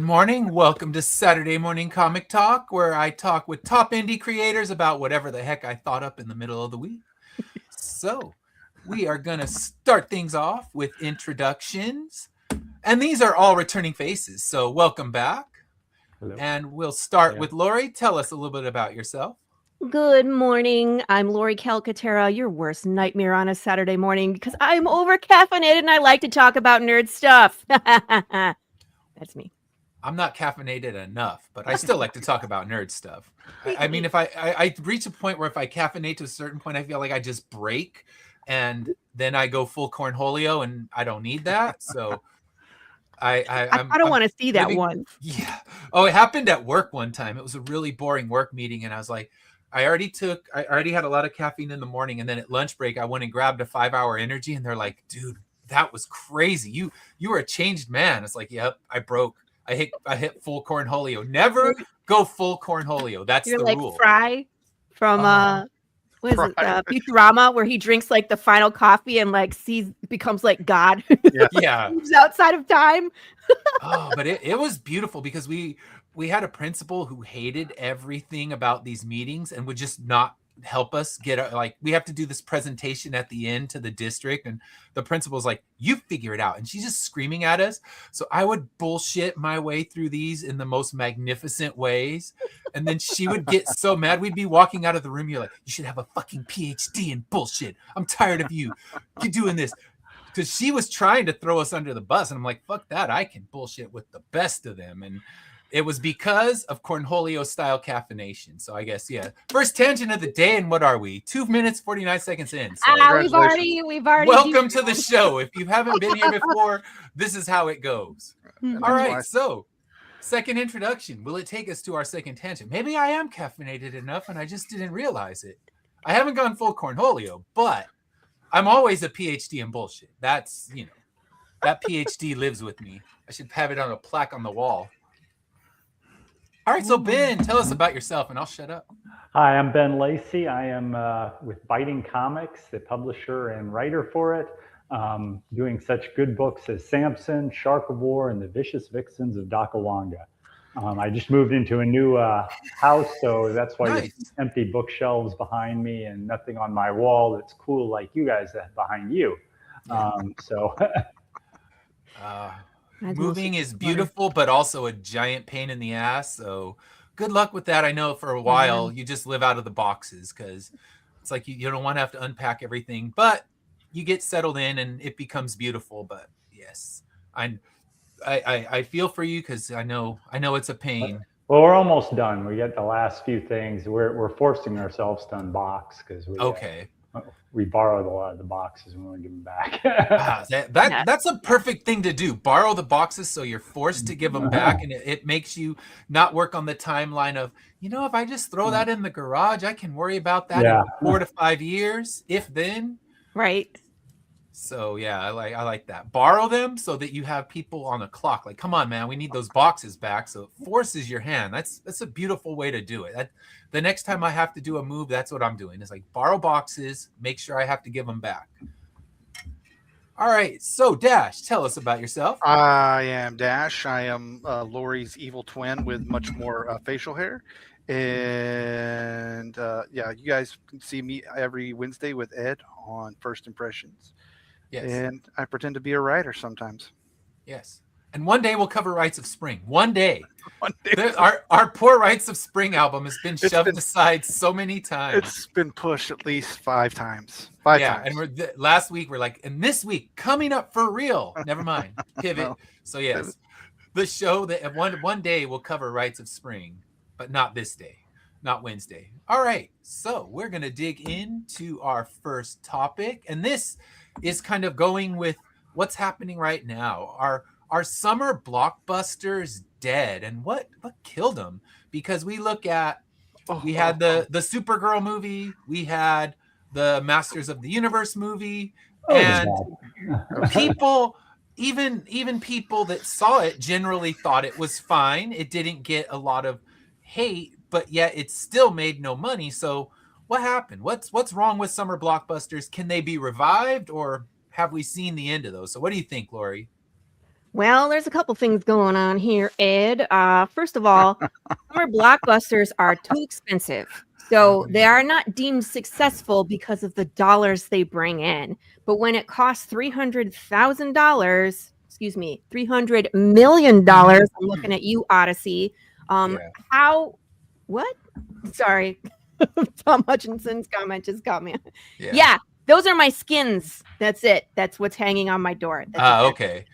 Good morning. Welcome to Saturday Morning Comic Talk, where I talk with top indie creators about whatever the heck I thought up in the middle of the week. So, we are going to start things off with introductions. And these are all returning faces. So, welcome back. Hello. And we'll start with Lori. Tell us a little bit about yourself. Good morning. I'm Lori Calcaterra, your worst nightmare on a Saturday morning because I'm over caffeinated and I like to talk about nerd stuff. That's me. I'm not caffeinated enough, but I still like to talk about nerd stuff. I mean, if I reach a point where if I caffeinate to a certain point, I feel like I just break, and then I go full cornholio, and I don't need that. So I don't want to see that one. Yeah. Oh, it happened at work one time. It was a really boring work meeting, and I was like, I already had a lot of caffeine in the morning, and then at lunch break, I went and grabbed a 5-hour energy, and they're like, dude, that was crazy. You were a changed man. It's like, yep, I broke. I hit full cornholio. Never go full cornholio. That's You're the like rule. Fry from what is it? Futurama, where he drinks like the final coffee and like becomes like God. Yeah. Moves outside of time. Oh, but it was beautiful because we had a principal who hated everything about these meetings and would just not help us get we have to do this presentation at the end to the district, and the principal's like, you figure it out, and she's just screaming at us. So I would bullshit my way through these in the most magnificent ways, and then she would get so mad. We'd be walking out of the room, you're like, you should have a fucking PhD in bullshit. I'm tired of you doing this, because she was trying to throw us under the bus, and I'm like, fuck that, I can bullshit with the best of them. And it was because of cornholio style caffeination. So I guess, yeah. First tangent of the day, and what are we? 2 minutes, 49 seconds in. So we've already. Welcome to the show. If you haven't been here before, this is how it goes. All right. So, second introduction. Will it take us to our second tangent? Maybe I am caffeinated enough, and I just didn't realize it. I haven't gone full cornholio, but I'm always a PhD in bullshit. That's, that PhD lives with me. I should have it on a plaque on the wall. All right, so Ben, tell us about yourself, and I'll shut up. Hi, I'm Ben Lacey. I am with Biting Comics, the publisher and writer for it, doing such good books as Samson, Shark of War, and The Vicious Vixens of Dakawanga. I just moved into a new house, so that's why there's empty bookshelves behind me and nothing on my wall that's cool like you guys have behind you. Moving is beautiful, but also a giant pain in the ass. So good luck with that. I know for a while you just live out of the boxes because it's like you don't want to have to unpack everything, but you get settled in and it becomes beautiful. But yes, I feel for you because I know it's a pain. Well, we're almost done. We get the last few things. We're forcing ourselves to unbox because we borrowed a lot of the boxes and we want to give them back. That's a perfect thing to do. Borrow the boxes so you're forced to give them back, and it makes you not work on the timeline of, if I just throw that in the garage, I can worry about that in 4 to 5 years, if then. Right. So yeah, I like that. Borrow them so that you have people on the clock. Like, come on, man, we need those boxes back. So it forces your hand. That's a beautiful way to do it. The next time I have to do a move, that's what I'm doing. It's like borrow boxes, make sure I have to give them back. All right, so Dash, tell us about yourself. I am Dash. I am Lori's evil twin with much more facial hair. And you guys can see me every Wednesday with Ed on First Impressions. Yes. And I pretend to be a writer sometimes. Yes. And one day we'll cover Rites of Spring. One day. Our poor Rites of Spring album has been shoved aside so many times. It's been pushed at least 5 times. 5 times. And last week we're like, and this week coming up for real. Never mind. Pivot. No. So yes, the show that one day will cover Rites of Spring, but not this day, not Wednesday. All right. So we're going to dig into our first topic, and this is kind of going with what's happening right now. Our summer blockbusters dead, and what killed them? Because we look at, we had the Supergirl movie, we had the Masters of the Universe movie, and people, even people that saw it generally thought it was fine. It didn't get a lot of hate, but yet it still made no money. So what happened? What's wrong with summer blockbusters? Can they be revived, or have we seen the end of those? So what do you think, Lori? Well, there's a couple things going on here, Ed. First of all, summer blockbusters are too expensive. So they are not deemed successful because of the dollars they bring in. But when it costs $300,000, excuse me, $300 million, I'm looking at you, Odyssey. Yeah. What? Sorry. Tom Hutchinson's comment just got me. Yeah. Yeah, those are my skins. That's it. That's what's hanging on my door. That's Okay.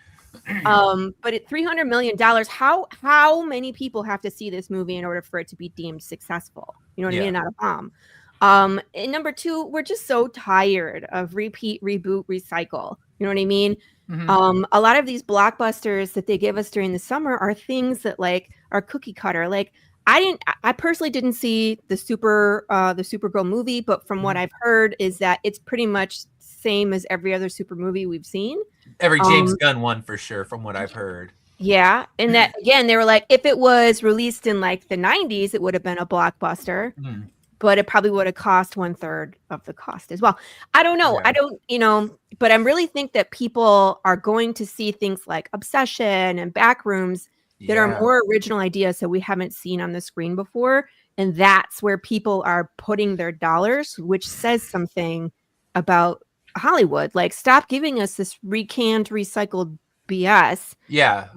But at $300 million, how many people have to see this movie in order for it to be deemed successful? You know what I mean? Not a bomb. And number two, we're just so tired of repeat, reboot, recycle. You know what I mean? A lot of these blockbusters that they give us during the summer are things that like are cookie cutter. Like I personally didn't see the Supergirl movie, but from what I've heard is that it's pretty much same as every other super movie we've seen. Every James Gunn one for sure, from what I've heard. Yeah. And that again, they were like, if it was released in like the 90s, it would have been a blockbuster, but it probably would have cost 1/3 of the cost as well. I don't know. Yeah. I don't, but I really think that people are going to see things like Obsession and Backrooms that are more original ideas that we haven't seen on the screen before. And that's where people are putting their dollars, which says something about Hollywood. Like, stop giving us this recanned, recycled BS. Yeah.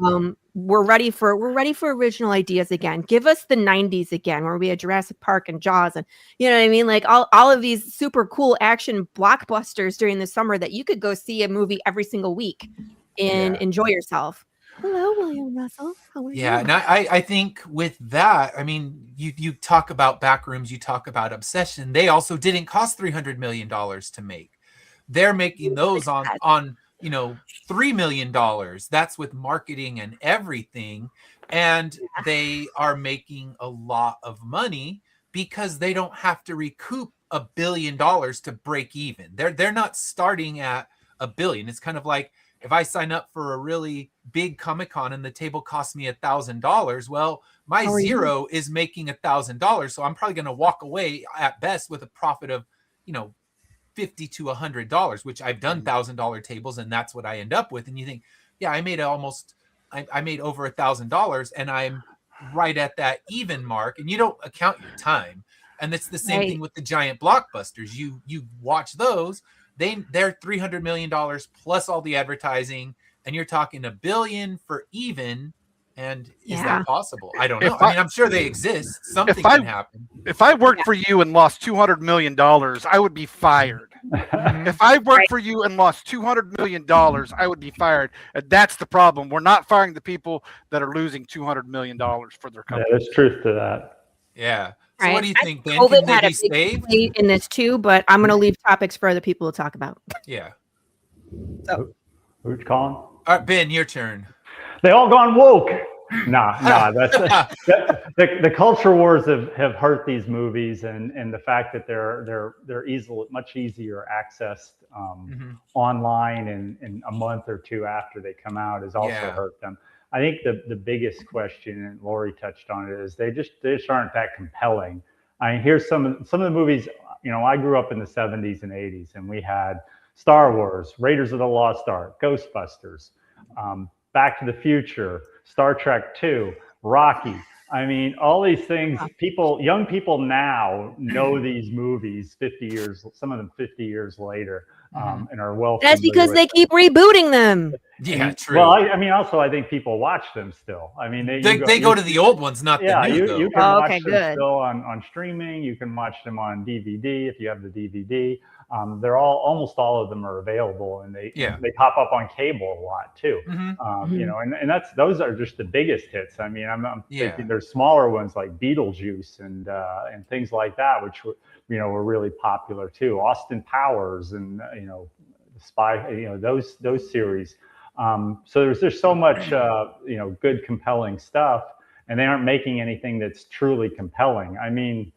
We're ready for original ideas again. Give us the 90s again, where we had Jurassic Park and Jaws, and you know what I mean? Like all of these super cool action blockbusters during the summer that you could go see a movie every single week and enjoy yourself. Hello, William Russell. How are you? Yeah, and I think with that, I mean, you talk about Backrooms, you talk about Obsession. They also didn't cost $300 million to make. They're making those on $3 million. That's with marketing and everything, and they are making a lot of money because they don't have to recoup $1 billion to break even. They're not starting at $1 billion. It's kind of like, if I sign up for a really big Comic-Con and the table costs me $1,000, well, my zero is making $1,000. So I'm probably going to walk away at best with a profit of, $50 to $100, which I've done $1,000 tables, and that's what I end up with. And you think, yeah, I made over $1,000, and I'm right at that even mark. And you don't account your time. And it's the same thing with the giant blockbusters. You watch those. They're $300 million plus all the advertising, and you're talking $1 billion for even. And is that possible? I don't know. I mean, I'm sure they exist. Something can happen. If I worked for you and lost $200 million, I would be fired. If I worked for you and lost $200 million, I would be fired. And that's the problem. We're not firing the people that are losing $200 million for their company. Yeah, there's truth to that. Yeah. So what do you think, Ben? COVID Can they had be a big saved? play in this too, but I'm going to leave topics for other people to talk about. Yeah. So, who's calling? All right, Ben, your turn. They all gone woke. Nah. That's the culture wars have hurt these movies, and the fact that they're much easier accessed online and a month or two after they come out has also hurt them. I think the biggest question, and Lori touched on it, is they just aren't that compelling. I mean, here's some of the movies. I grew up in the 70s and 80s, and we had Star Wars, Raiders of the Lost Ark, Ghostbusters, Back to the Future, Star Trek II, Rocky. I mean, all these things, young people now know these movies 50 years, some of them 50 years later, and are well. That's because they keep rebooting them. Yeah, true. Well, I mean, also, I think people watch them still. I mean, they go to the old ones, not the new. You can watch them still on streaming. You can watch them on DVD if you have the DVD. They're almost all of them are available, and they pop up on cable a lot too. And those are just the biggest hits. I mean, I'm thinking there's smaller ones like Beetlejuice and things like that, which were really popular too. Austin Powers and Spy, those series. So there's so much good, compelling stuff, and they aren't making anything that's truly compelling. I mean,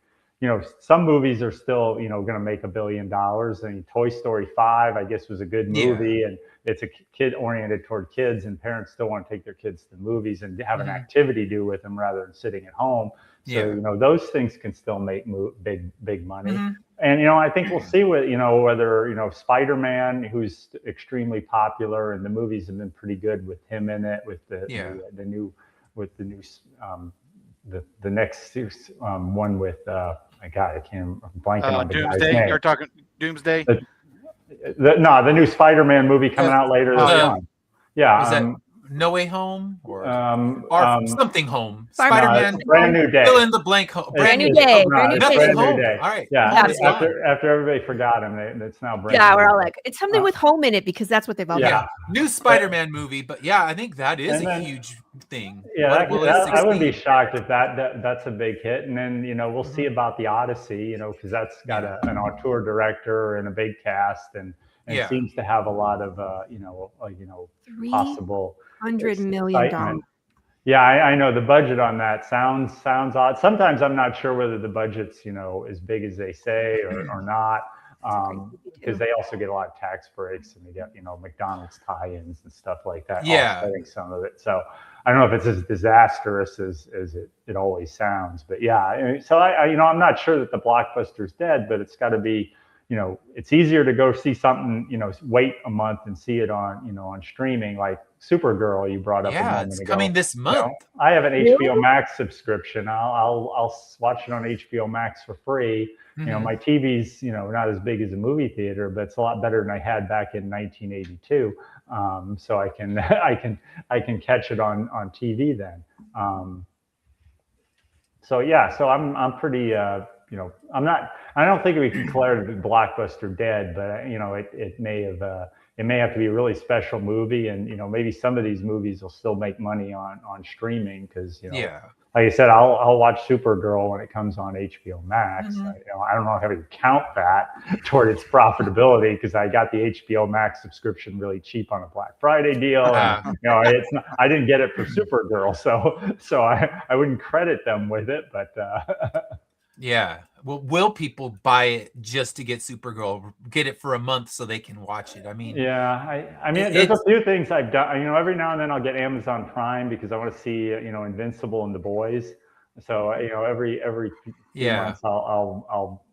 some movies are still, going to make $1 billion. I mean, Toy Story 5, I guess, was a good movie, and it's a kid oriented toward kids, and parents still want to take their kids to the movies and have an activity to do with them rather than sitting at home. So, those things can still make big money. And I think we'll see what whether Spider-Man, who's extremely popular, and the movies have been pretty good with him in it, with the new the next one with my God, I can't, I'm blanking on the guy's Doomsday. name. You're talking Doomsday. The new Spider-Man movie coming out later this month. Yeah. Is that No Way Home or something home? Spider-Man. Spider-Man. Brand New Day. Fill in the blank home. Brand New Day. Brand New Nothing Day. home. All right. Yeah. Yeah. After everybody forgot him, it's now brand. Yeah, new. we're all like, it's something with home in it because that's what they've all Yeah. done. New Spider-Man movie, but yeah, I think that is And a then- huge thing. Yeah, I wouldn't be succeed? shocked if that's a big hit. And then we'll see about the Odyssey, because that's got an auteur director and a big cast, and Yeah. seems to have a lot of possible $300 million. excitement. Yeah, I know the budget on that sounds odd. Sometimes I'm not sure whether the budget's as big as they say or not, because they also get a lot of tax breaks, and they get McDonald's tie-ins and stuff like that. Yeah. Offsetting some of it. So I don't know if it's as disastrous as it always sounds, but yeah. So I'm not sure that the blockbuster's dead, but it's got to be. It's easier to go see something, wait a month and see it on, on streaming, like Supergirl you brought up a Yeah, moment it's ago. coming this month. I have an HBO Max subscription. I'll watch it on HBO Max for free. Mhm. My TV's, not as big as a movie theater, but it's a lot better than I had back in 1982. So I can I can catch it on TV then. So I'm pretty I don't think we can declare the blockbuster dead, but it may have to be a really special movie, and maybe some of these movies will still make money on streaming because like I said, I'll watch Supergirl when it comes on HBO Max. Mhm. I don't know how to count that toward its profitability because I got the HBO Max subscription really cheap on a Black Friday deal. And, it's not, I didn't get it for Supergirl, so I wouldn't credit them with it, but. Yeah. Well, will people buy it just to get Supergirl? Get it for a month so they can watch it? I mean, yeah. I mean, there's a few things I've done. Every now and then I'll get Amazon Prime because I want to see Invincible and The Boys. So every few months I'll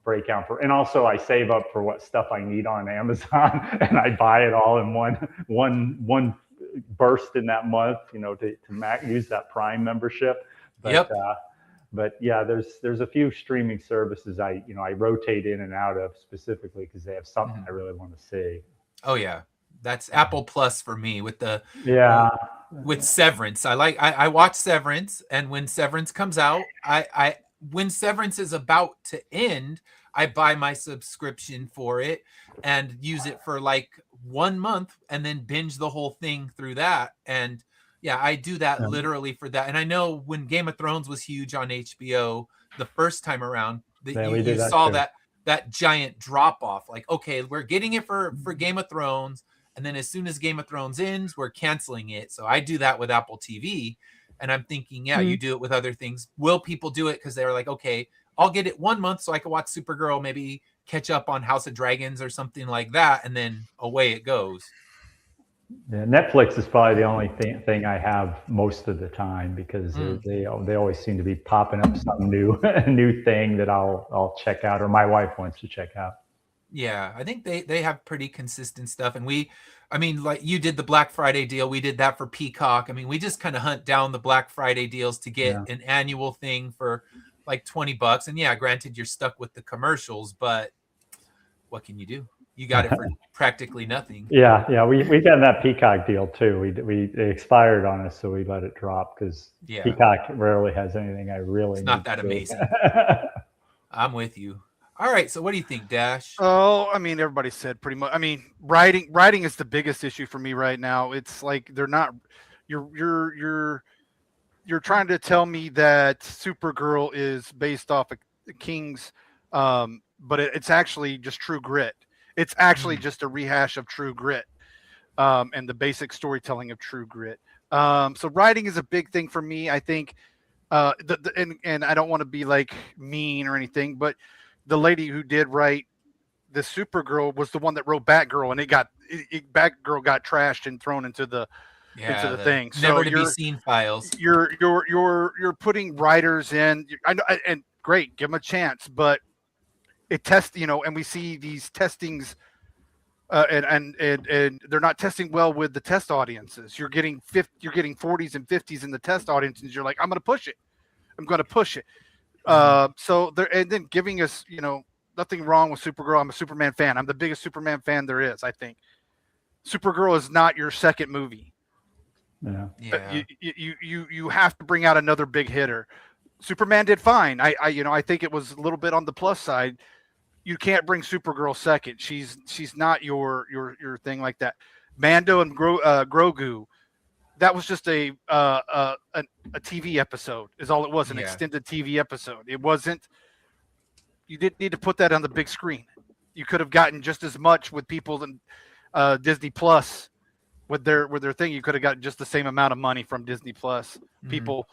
break out for, and also I save up for what stuff I need on Amazon, and I buy it all in one burst in that month. To use that Prime membership. But, But yeah, there's a few streaming services I rotate in and out of specifically because they have something I really want to see. Oh yeah, that's Apple Plus for me with the with Severance. I watch Severance, and when Severance comes out, when Severance is about to end, I buy my subscription for it and use it for like 1 month, and then binge the whole thing through that. And yeah, I do that literally for that. And I know when Game of Thrones was huge on HBO the first time around, you saw that giant drop off. Like, okay, we're getting it for Game of Thrones, and then as soon as Game of Thrones ends, we're canceling it. So I do that with Apple TV, and I'm thinking, you do it with other things. Will people do it because they're like, okay, I'll get it 1 month so I can watch Supergirl, maybe catch up on House of Dragons or something like that, and then away it goes. Yeah, Netflix is probably the only thing I have most of the time because they always seem to be popping up some new thing that I'll check out, or my wife wants to check out. Yeah, I think they have pretty consistent stuff, and like you did the Black Friday deal, we did that for Peacock. I mean, we just kind of hunt down the Black Friday deals to get an annual thing for like $20. And yeah, granted, you're stuck with the commercials, but what can you do? You got it for practically nothing. Yeah, we got that Peacock deal too. It expired on us, so we let it drop because Peacock rarely has anything I really. It's not that amazing. I'm with you. All right, so what do you think, Dash? Oh, I mean, everybody said pretty much. I mean, writing is the biggest issue for me right now. It's like they're not. You're trying to tell me that Supergirl is based off of King's, but it's actually just True Grit. It's actually just a rehash of True Grit, and the basic storytelling of True Grit. So writing is a big thing for me. I think, and I don't want to be like mean or anything, but the lady who did write the Supergirl was the one that wrote Batgirl, and Batgirl got trashed and thrown into the thing. Never So to be seen files. You're putting writers in. I know, and great, give them a chance, but it tests, and we see these testings, and they're not testing well with the test audiences. You're getting 40s and 50s in the test audiences. You're like, I'm going to push it. So there, and then giving us, nothing wrong with Supergirl. I'm a Superman fan. I'm the biggest Superman fan there is. I think Supergirl is not your second movie. Yeah. You have to bring out another big hitter. Superman did fine. I think it was a little bit on the plus side. You can't bring Supergirl second. She's not your thing like that. Mando and Grogu, that was just a TV episode. Is all it was, an extended TV episode. It wasn't. You didn't need to put that on the big screen. You could have gotten just as much with people than Disney Plus with their thing. You could have gotten just the same amount of money from Disney Plus. People,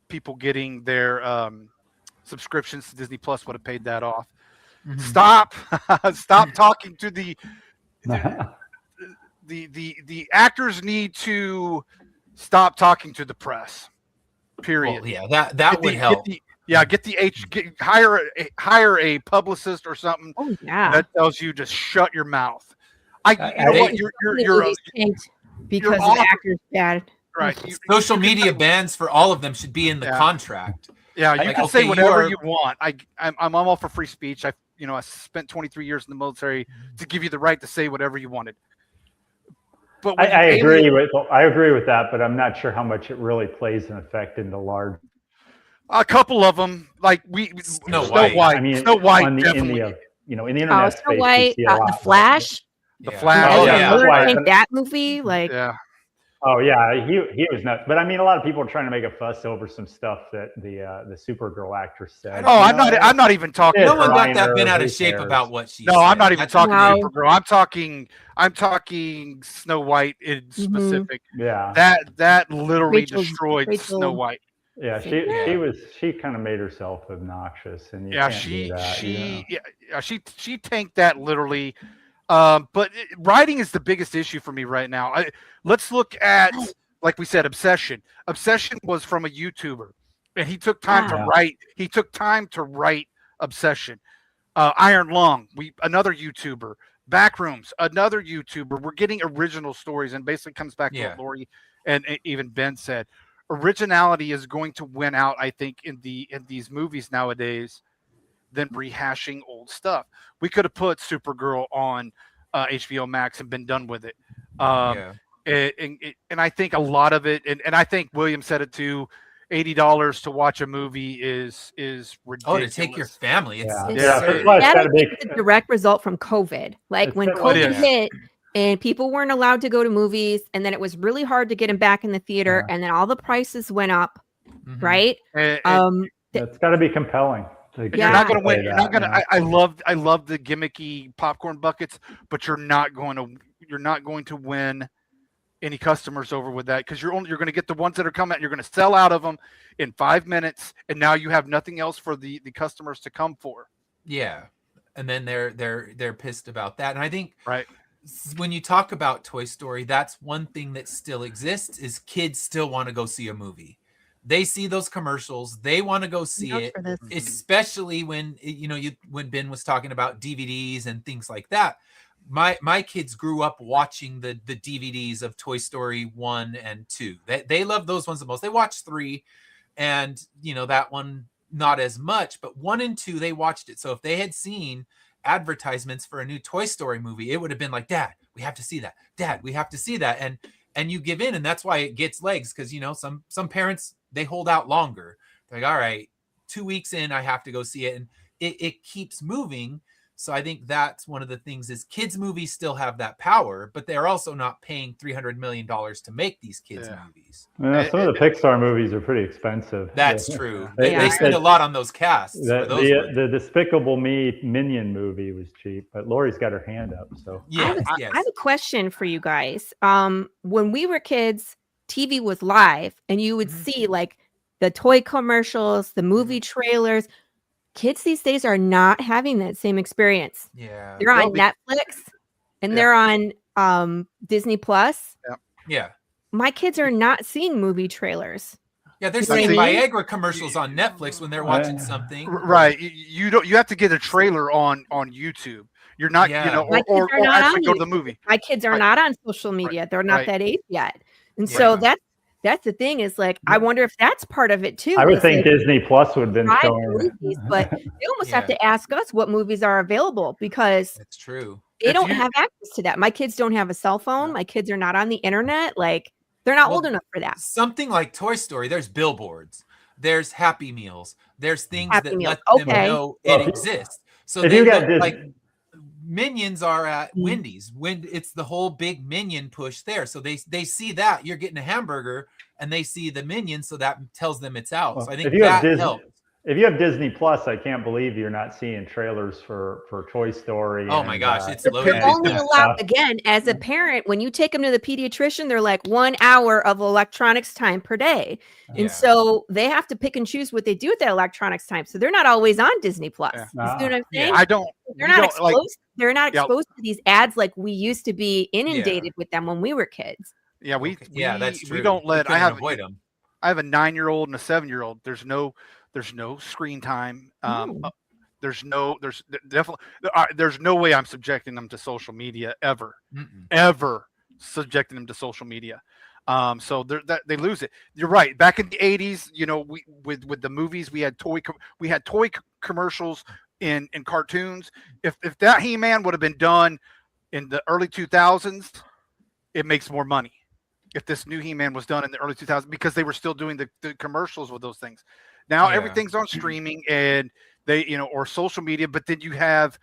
people getting their subscriptions to Disney Plus would have paid that off. Stop talking to the actors need to stop talking to the press. Period. Well, that would help. Hire a publicist or something. Oh yeah. That tells you to shut your mouth. You're because the actor's bad. Right. Social media bans for all of them should be in the contract. Yeah, you can say whatever you want. I'm all for free speech. I spent 23 years in the military to give you the right to say whatever you wanted. But I agree with that, but I'm not sure how much it really plays an effect in the large. A couple of them, like Snow White. I mean, Snow White, in the definitely. internet space, Snow White, you see a lot The Flash. The Flash. Oh, yeah. That's why- That movie, like, Yeah. Oh yeah, he was nuts. But I mean, a lot of people are trying to make a fuss over some stuff that the Supergirl actress said. Oh, I'm not even talking. No one got Minor, that bent out who of shape cares? about what she No, said. I'm not even talking No. Supergirl. I'm talking Snow White in specific. Yeah, That literally Rachel- destroyed Snow White. yeah. She kind of made herself obnoxious, and you Yeah, can't do that, she tanked that literally. But writing is the biggest issue for me right now. Let's look at, like we said, Obsession. Obsession was from a YouTuber, and he took time to write. He took time to write Obsession. Iron Lung, another YouTuber. Backrooms, another YouTuber. We're getting original stories, and basically comes back to what Lori and even Ben said. Originality is going to win out, I think, in these movies nowadays, than rehashing old stuff. We could have put Supergirl on HBO Max and been done with it. And I think a lot of it, and I think William said it too, $80 to watch a movie is ridiculous. Oh, to take your family. It's That's why it's that gotta I be- think is a direct result from COVID. Like when COVID hit and people weren't allowed to go to movies, and then it was really hard to get them back in the theater, and then all the prices went up, right? It's got to be compelling. You're not going to win. You're not going to. I love the gimmicky popcorn buckets, but you're not going to win any customers over with that, because you're going to get the ones that are coming out. You're going to sell out of them in 5 minutes, and now you have nothing else for the customers to come for. Yeah, and then they're pissed about that, and I think right when you talk about Toy Story, that's one thing that still exists is kids still want to go see a movie. They see those commercials, they want to go see it, especially when when Ben was talking about DVDs and things like that. My kids grew up watching the DVDs of Toy Story 1 and 2. They love those ones the most. They watched 3, and that one not as much, but 1 and 2 they watched it. So if they had seen advertisements for a new Toy Story movie, it would have been like, Dad, we have to see that. Dad, we have to see that. And you give in, and that's why it gets legs, because some parents, they hold out longer. They're like, all right, 2 weeks in, I have to go see it, and it keeps moving. So I think that's one of the things is kids movies still have that power, but they're also not paying $300 million to make these kids movies. Some of the Pixar movies are pretty expensive. That's true. They spend a lot on those casts. The Despicable Me Minion movie was cheap, but Lori's got her hand up. So I have a question for you guys. When we were kids, TV was live, and you would see like the toy commercials, the movie trailers. Kids these days are not having that same experience. Yeah, they're on Netflix and they're on Disney Plus. Yeah. My kids are not seeing movie trailers. Yeah, they're You know what I seeing mean? Viagra commercials on Netflix when they're watching something. Right. You don't. You have to get a trailer on YouTube. You're not. Yeah. My kids are Or not actually on go to the YouTube. movie. My kids are Right. not on social media. They're not Right. that age yet. And Yeah. so that's the thing is like, I wonder if that's part of it too. I would is think like, Disney Plus would have been drive showing movies, but they almost have Yeah. to ask us what movies are available because That's true. they If don't you- have access to that. My kids don't have a cell phone. No. My kids are not on the internet. Like they're not Well, old enough for that. Something like Toy Story, there's billboards, there's Happy Meals, there's things Happy that Meals, let them okay. know Well, it exists. So if they you got look like Disney, Minions are at Mhm. Wendy's when it's the whole big Minion push there. So they see that you're getting a hamburger and they see the Minion, so that tells them it's out. well, So I think if you have that Disney, helps. if you have Disney Plus, I can't believe you're not seeing trailers for Toy Story. Oh my and, gosh, it's They're loaded. only and allowed stuff. again as a parent when you take them to the pediatrician. They're like 1 hour of electronics time per day, Yeah. and so they have to pick and choose what they do with that electronics time. So they're not always on Disney Plus. Yeah. You see what I'm Yeah. saying? I don't. They're we not don't, like- exposed. They're not Yeah. exposed to these ads like we used to be inundated with them when we were kids. Yeah, Okay. Yeah, that's true. We don't let. I couldn't have. avoid them. I have a 9-year-old and a 7-year-old. There's no screen time. There's definitely there's no way I'm subjecting them to social media ever subjecting them to social media. So they lose it. You're right. Back in the 80s, we with the movies, we had toy commercials in cartoons. If that He-Man would have been done in the early 2000s, it makes more money. If this new He-Man was done in the early 2000s, because they were still doing the commercials with those things. Now Yeah. everything's on streaming and they, or social media, but then you have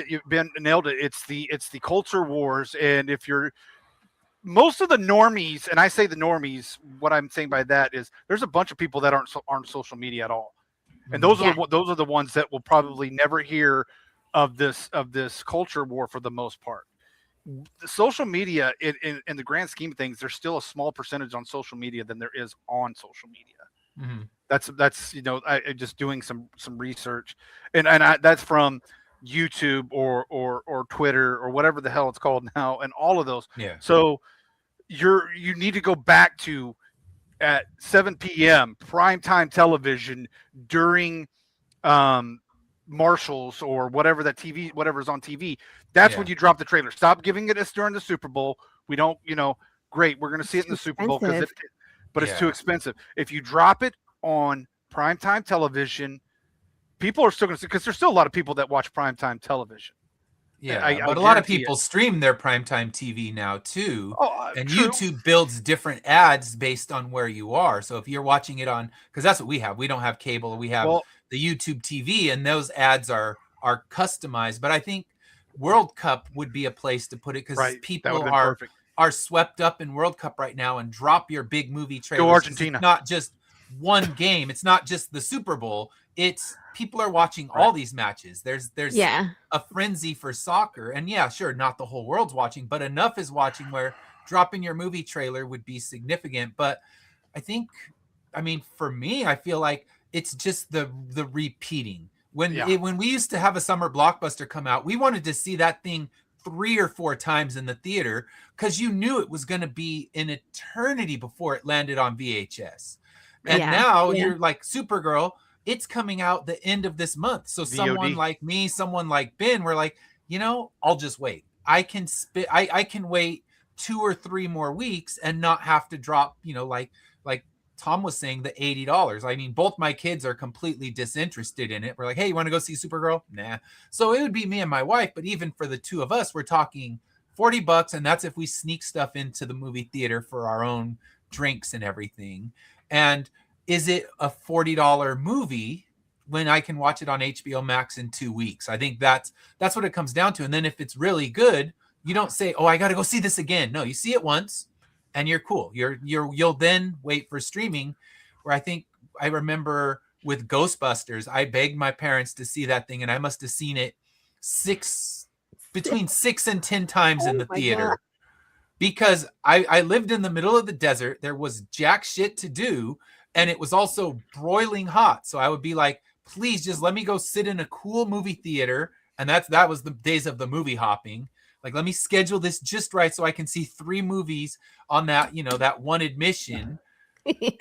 you've been nailed it. It's the culture wars. And if you're most of the normies, and I say the normies, what I'm saying by that is there's a bunch of people that aren't social media at all. And those Yeah. are the ones that will probably never hear of this culture war for the most part. The social media in the grand scheme of things, there's still a small percentage on social media than there is on social media. Mhm. That's I just doing some research, and that's from YouTube or Twitter or whatever the hell it's called now, and all of those. Yeah. So you need to go back to at 7 p.m. primetime television during Marshalls or whatever whatever's on TV. That's when you drop the trailer. Stop giving it us during the Super Bowl. We don't, great. We're going to see it in the Super Bowl but it's too expensive. If you drop it on primetime television, people are still going to see, because there's still a lot of people that watch primetime television. Yeah, I but a lot of guarantee people stream their primetime TV now too. And True. YouTube builds different ads based on where you are. So if you're watching it on, because that's what we have. We don't have cable. We have the YouTube TV, and those ads are customized. But I think World Cup would be a place to put it, because people are swept up in World Cup right now, and drop your big movie trailers. Go Argentina. It's not just one game. It's not just the Super Bowl. It's people are watching all these matches. There's a frenzy for soccer, and yeah, sure, not the whole world's watching, but enough is watching where dropping your movie trailer would be significant. But I think, for me, I feel like it's just the repeating. When we used to have a summer blockbuster come out, we wanted to see that thing 3 or 4 times in the theater, because you knew it was going to be an eternity before it landed on VHS. And now you're like Supergirl. It's coming out the end of this month. So someone like me, someone like Ben, we're like, I'll just wait. I can I can wait 2 or 3 more weeks and not have to drop, like Tom was saying, the $80. Both my kids are completely disinterested in it. We're like, hey, you want to go see Supergirl? Nah. So it would be me and my wife, but even for the two of us, we're talking $40, and that's if we sneak stuff into the movie theater for our own drinks and everything. And is it a $40 movie when I can watch it on HBO Max in 2 weeks? I think that's what it comes down to. And then if it's really good, you don't say, oh, I got to go see this again. No, you see it once and you're cool. You'll then wait for streaming, where I remember with Ghostbusters, I begged my parents to see that thing, and I must have seen it between 6 and 10 times in the theater. God. Because I lived in the middle of the desert. There was jack shit to do. And it was also broiling hot. So I would be like, please just let me go sit in a cool movie theater. And that was the days of the movie hopping. Like, let me schedule this just right so I can see 3 movies on that, that one admission.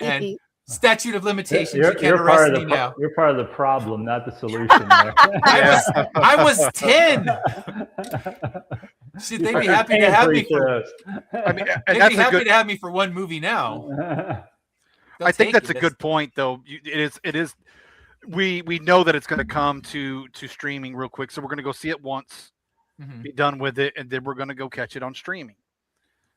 And statute of limitations, you can't part arrest of me the now. you're part of the problem, not the solution. There. I was 10. Should they be happy to have me for? I mean, and They'd that's be a happy good. to have me for one movie now. They'll I think take that's it. a good point, though. It is. We know that it's going to come to streaming real quick, so we're going to go see it once, Mhm. be done with it, and then we're going to go catch it on streaming.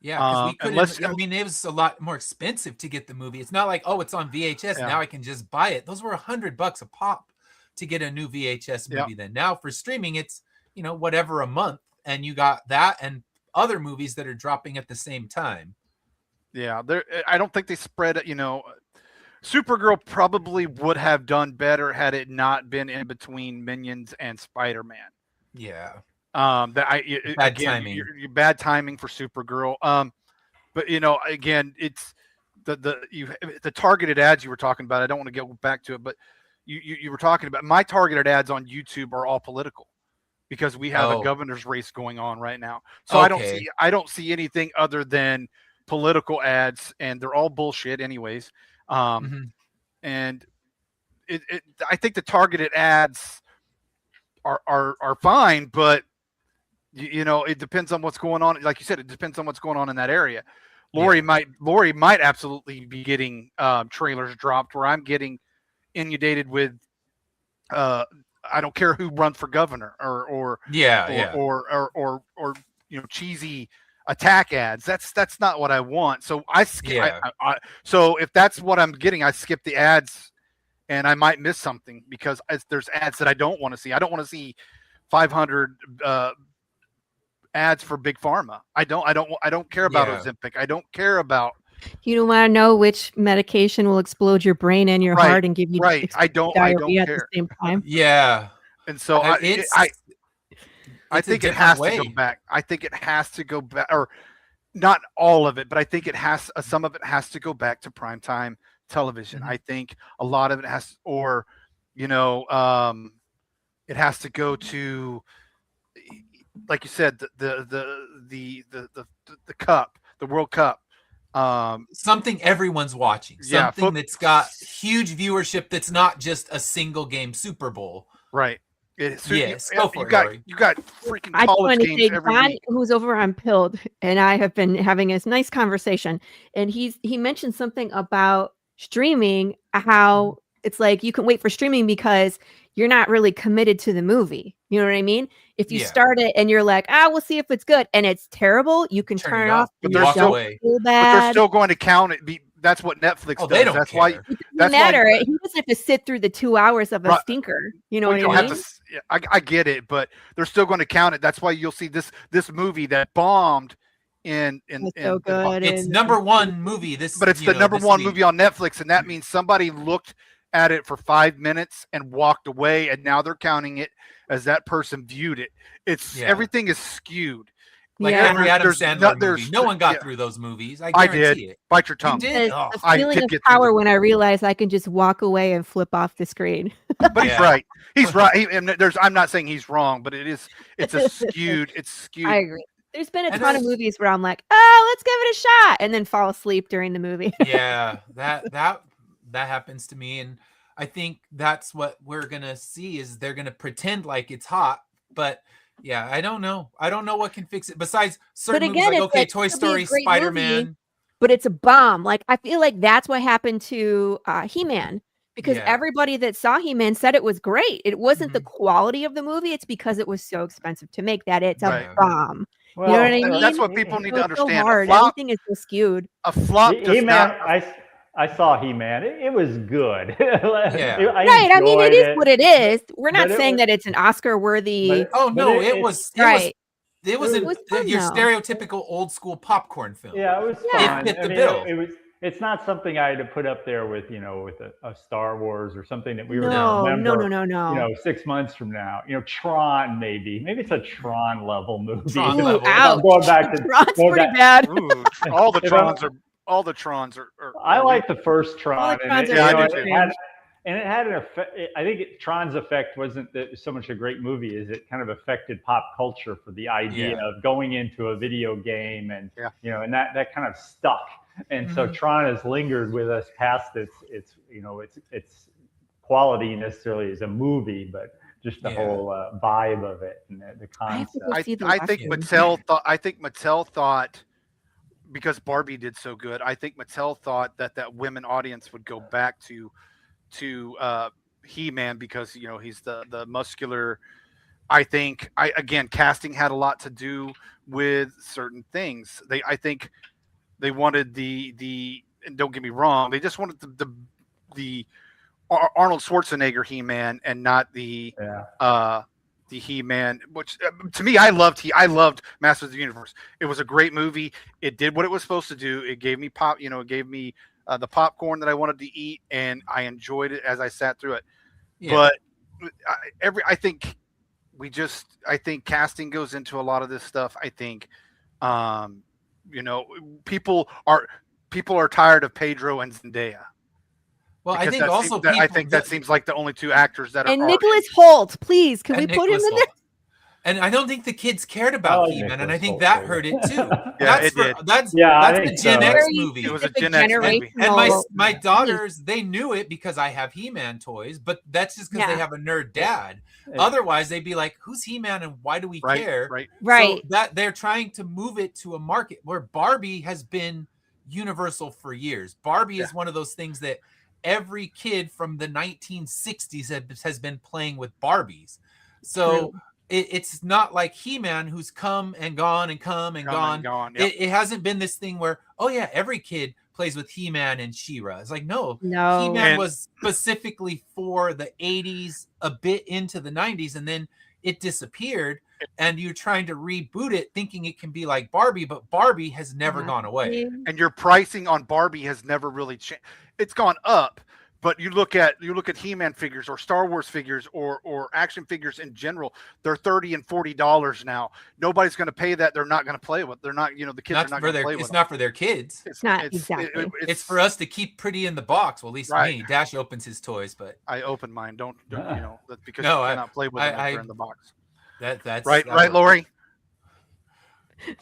Yeah, because we couldn't. unless- I mean, it was a lot more expensive to get the movie. It's not like, oh, it's on VHS. Yeah. Now I can just buy it. Those were $100 a pop to get a new VHS movie. Then now for streaming, it's whatever a month, and you got that and other movies that are dropping at the same time. Yeah, I don't think they spread it. Supergirl probably would have done better had it not been in between Minions and Spider-Man. Yeah. Bad timing. You're bad timing for Supergirl. But again, it's the targeted ads you were talking about. I don't want to go back to it, but you were talking about my targeted ads on YouTube are all political because we have a governor's race going on right now. So Okay. I don't see anything other than political ads, and they're all bullshit anyways. Mhm. And I think the targeted ads are fine, but it depends on what's going on. Like you said, it depends on what's going on in that area. Lori might absolutely be getting trailers dropped where I'm getting inundated with I don't care who runs for governor or cheesy attack ads. That's not what I want. So I skip. So if that's what I'm getting, I skip the ads, and I might miss something because there's ads that I don't want to see. I don't want to see 500 ads for Big Pharma. I don't care about Ozempic. I don't care about. You don't want to know which medication will explode your brain and your heart and give you I don't diarrhea care at the same time. Yeah. And so I think it has to go back. I think it has to go back, or not all of it, but I think it has. Some of it has to go back to primetime television. I think a lot of it has, or it has to go to, like you said, the cup, the World Cup. Something everyone's watching. Something that's got huge viewership. That's not just a single game Super Bowl. Right. Yes, go for it. You got freaking college games every John, week. who's over on Pilled, and I have been having a nice conversation, and he mentioned something about streaming, how it's like you can wait for streaming because you're not really committed to the movie. You know what I mean? If you start it and you're like, we'll see if it's good, and it's terrible, you can turn it off. But they're still going to count it. That's what Netflix does. They don't that's care. Why it doesn't matter. He doesn't have to sit through the 2 hours of a stinker. You know what I mean? I get it, but they're still going to count it. That's why you'll see this movie that bombed in so good. It's number one movie. But it's the number one movie on Netflix, and that means somebody looked at it for 5 minutes and walked away, and now they're counting it as that person viewed it. Everything is skewed. Like every Adam Sandler movie. No one got through those movies. I guarantee it. Bite your tongue. You did? A feeling of power when I realize I can just walk away and flip off the screen. But he's right. He's right. I'm not saying he's wrong, but it's skewed. It's skewed. I agree. There's been a ton of movies where I'm like, let's give it a shot, and then fall asleep during the movie. Yeah, that happens to me, and I think that's what we're gonna see is they're gonna pretend like it's hot, but yeah, I don't know. I don't know what can fix it besides certain movies like, okay, Toy Story, Spider-Man. But it's a bomb. Like, I feel like that's what happened to He-Man. Because everybody that saw He-Man said it was great. It wasn't the quality of the movie. It's because it was so expensive to make that it's a bomb. Well, you know what I mean? That's what people need to understand. So hard. Everything is so skewed. A flop does not... I saw He-Man. It was good. I mean, it is what it is. We're not saying that it's an Oscar-worthy. It was right. It was your stereotypical old school popcorn film. Yeah, it was fun. It fit the bill. It's not something I had to put up there with, with a Star Wars or something that we were going to remember. No. 6 months from now. Tron maybe it's a Tron level movie. Tron level. I'm going back to Tron's pretty bad. Ooh, all the Trons are. I like the first Tron. I do too. And it had an effect. I think Tron's effect wasn't so much a great movie as it kind of affected pop culture for the idea of going into a video game and and that kind of stuck. And so Tron has lingered with us past its quality necessarily as a movie, but just the whole vibe of it and the concept. I think Mattel thought, because Barbie did so good, I think Mattel thought that women audience would go back to He-Man because he's the muscular. I think casting had a lot to do with certain things. I think they wanted the and don't get me wrong, they just wanted the Arnold Schwarzenegger He-Man and not the He-Man, which to me I loved Masters of the Universe. It was a great movie. It did what it was supposed to do. It gave me it gave me the popcorn that I wanted to eat, and I enjoyed it as I sat through it. Yeah. But I think casting goes into a lot of this stuff. I think people are tired of Pedro and Zendaya. Well, because I think also I think that seems like the only two actors that are. And Nicholas Hoult, please, can we put him in there? And I don't think the kids cared about He-Man, and I think that hurt it too. It did. That's a Gen X movie. It was a Gen X movie. And my daughters, they knew it because I have He-Man toys, but that's just because they have a nerd dad. Otherwise, they'd be like, "Who's He-Man and why do we care?" Right. So that they're trying to move it to a market where Barbie has been universal for years. Barbie is one of those things that every kid from the 1960s has been playing with Barbies. So it's not like He-Man, who's come and gone and come and gone. Yep. It hasn't been this thing where, every kid plays with He-Man and She-Ra. It's like, no. He-Man was specifically for the 80s, a bit into the 90s, and then it disappeared. And you're trying to reboot it thinking it can be like Barbie, but Barbie has never gone away. And your pricing on Barbie has never really changed. It's gone up, but you look at He-Man figures or Star Wars figures or action figures in general, they're $30 and $40 now. Nobody's going to pay that. They're not going to play with. They're not, the kids are not going to play with. It's not for their kids. It's not exactly. It's for us to keep pretty in the box. Well, at least me. Dash opens his toys, but I open mine. Don't that's because you cannot play with them if they're in the box. That's right, Lori.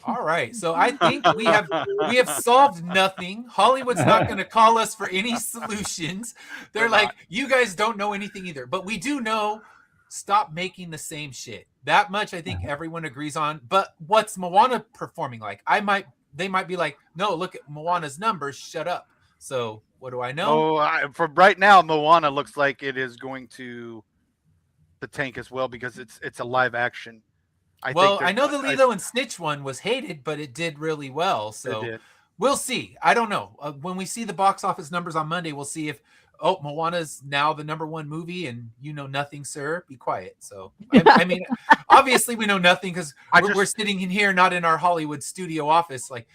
All right, so I think we have solved nothing. Hollywood's not going to call us for any solutions. They're like, you guys don't know anything either, but we do know. Stop making the same shit. That much I think everyone agrees on. But what's Moana performing like? They might be like, no, look at Moana's numbers. Shut up. So what do I know? For right now, Moana looks like it is going to the tank as well because it's a live action. I know the Lilo and Stitch one was hated, but it did really well. So we'll see. I don't know. When we see the box office numbers on Monday, we'll see if Moana's now the #1 movie, and you know nothing, sir. Be quiet. So I mean, obviously we know nothing because we're sitting in here, not in our Hollywood studio office, like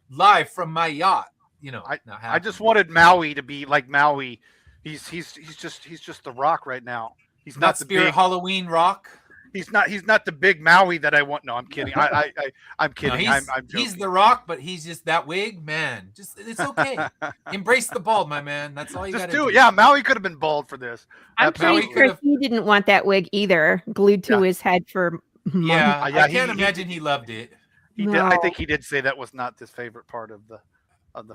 live from my yacht. I just wanted Maui to be like Maui. He's just the Rock right now. He's not the Spirit big Halloween Rock. He's not the big Maui that I want. No, I'm kidding. I'm kidding. No, I'm joking. He's the Rock, but he's just that wig, man. Just it's okay. Embrace the bald, my man. That's all you got to do. Yeah, Maui could have been bald for this. I'm pretty sure he didn't want that wig either, glued to his head for months. Yeah, I can't imagine he loved it. He did. I think he did say that was not his favorite part of the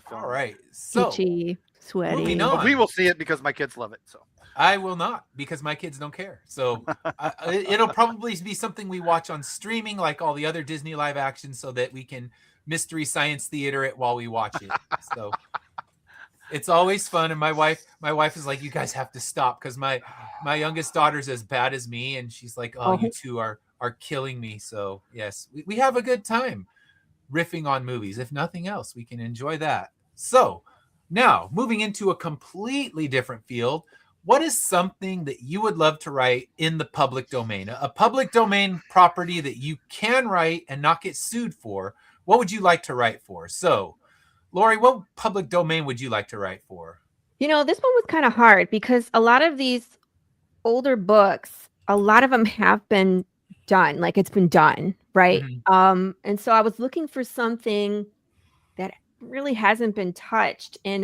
film. All right, so itchy, sweaty. Moving on. But we will see it because my kids love it. So. I will not because my kids don't care. So it'll probably be something we watch on streaming like all the other Disney live actions so that we can Mystery Science Theater it while we watch it. So it's always fun. And my wife is like, you guys have to stop because my youngest daughter's as bad as me. And she's like, you two are killing me. So yes, we have a good time riffing on movies. If nothing else, we can enjoy that. So now moving into a completely different field. What is something that you would love to write in the public domain? A public domain property that you can write and not get sued for. What would you like to write for? So, Lori, what public domain would you like to write for? This one was kind of hard because a lot of these older books, a lot of them have been done. Like it's been done, right? Mm-hmm. And so I was looking for something that really hasn't been touched, and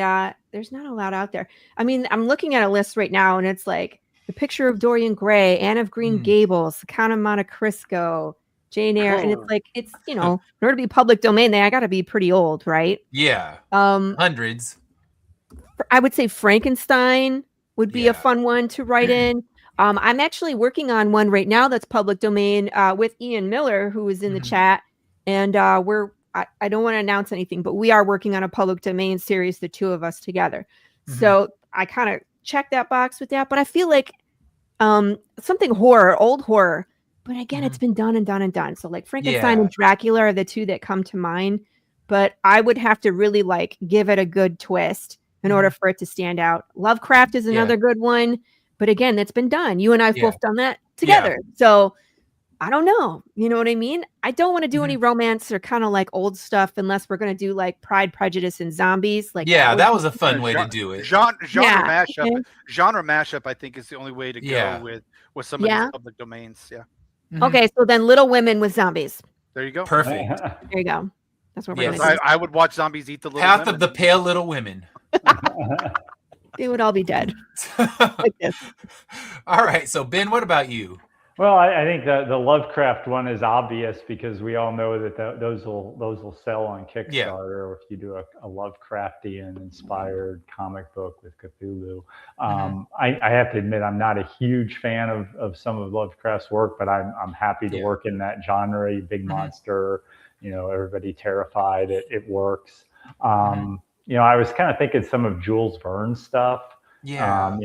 there's not a lot out there. I mean, I'm looking at a list right now, and it's like The Picture of Dorian Gray, Anne of Green Gables, The Count of Monte Cristo, Jane Eyre, and it's like it's in order to be public domain, I got to be pretty old, right? Yeah. Um, Hundreds. I would say Frankenstein would be Yeah. a fun one to write in. I'm actually working on one right now that's public domain with Ian Miller, who is in the chat, and I don't want to announce anything, but we are working on a public domain series, the two of us together. So I kind of check that box with that, but I feel like something horror, old horror. But again, it's been done and done and done. So like Frankenstein and Dracula are the two that come to mind. But I would have to really like give it a good twist in order for it to stand out. Lovecraft is another good one. But again, that's been done. You and I have both done that together. So I don't know. You know what I mean? I don't want to do any romance or kind of like old stuff unless we're going to do like Pride, Prejudice, and Zombies. Like that was a fun way to do it. Genre mashup. Genre mashup, I think, is the only way to go with some of these public domains. Yeah. Okay, so then Little Women with zombies. There you go. Perfect. There you go. That's what we're going to do. I would watch zombies eat the little Path women. of the Pale Little Women. They would all be dead. Like this. All right. So Ben, what about you? Well, I think the Lovecraft one is obvious because we all know that those will sell on Kickstarter if you do a Lovecraftian inspired comic book with Cthulhu. I have to admit I'm not a huge fan of some of Lovecraft's work, but I'm happy to work in that genre. Big monster, everybody terrified. It works. I was kind of thinking some of Jules Verne's stuff. Yeah.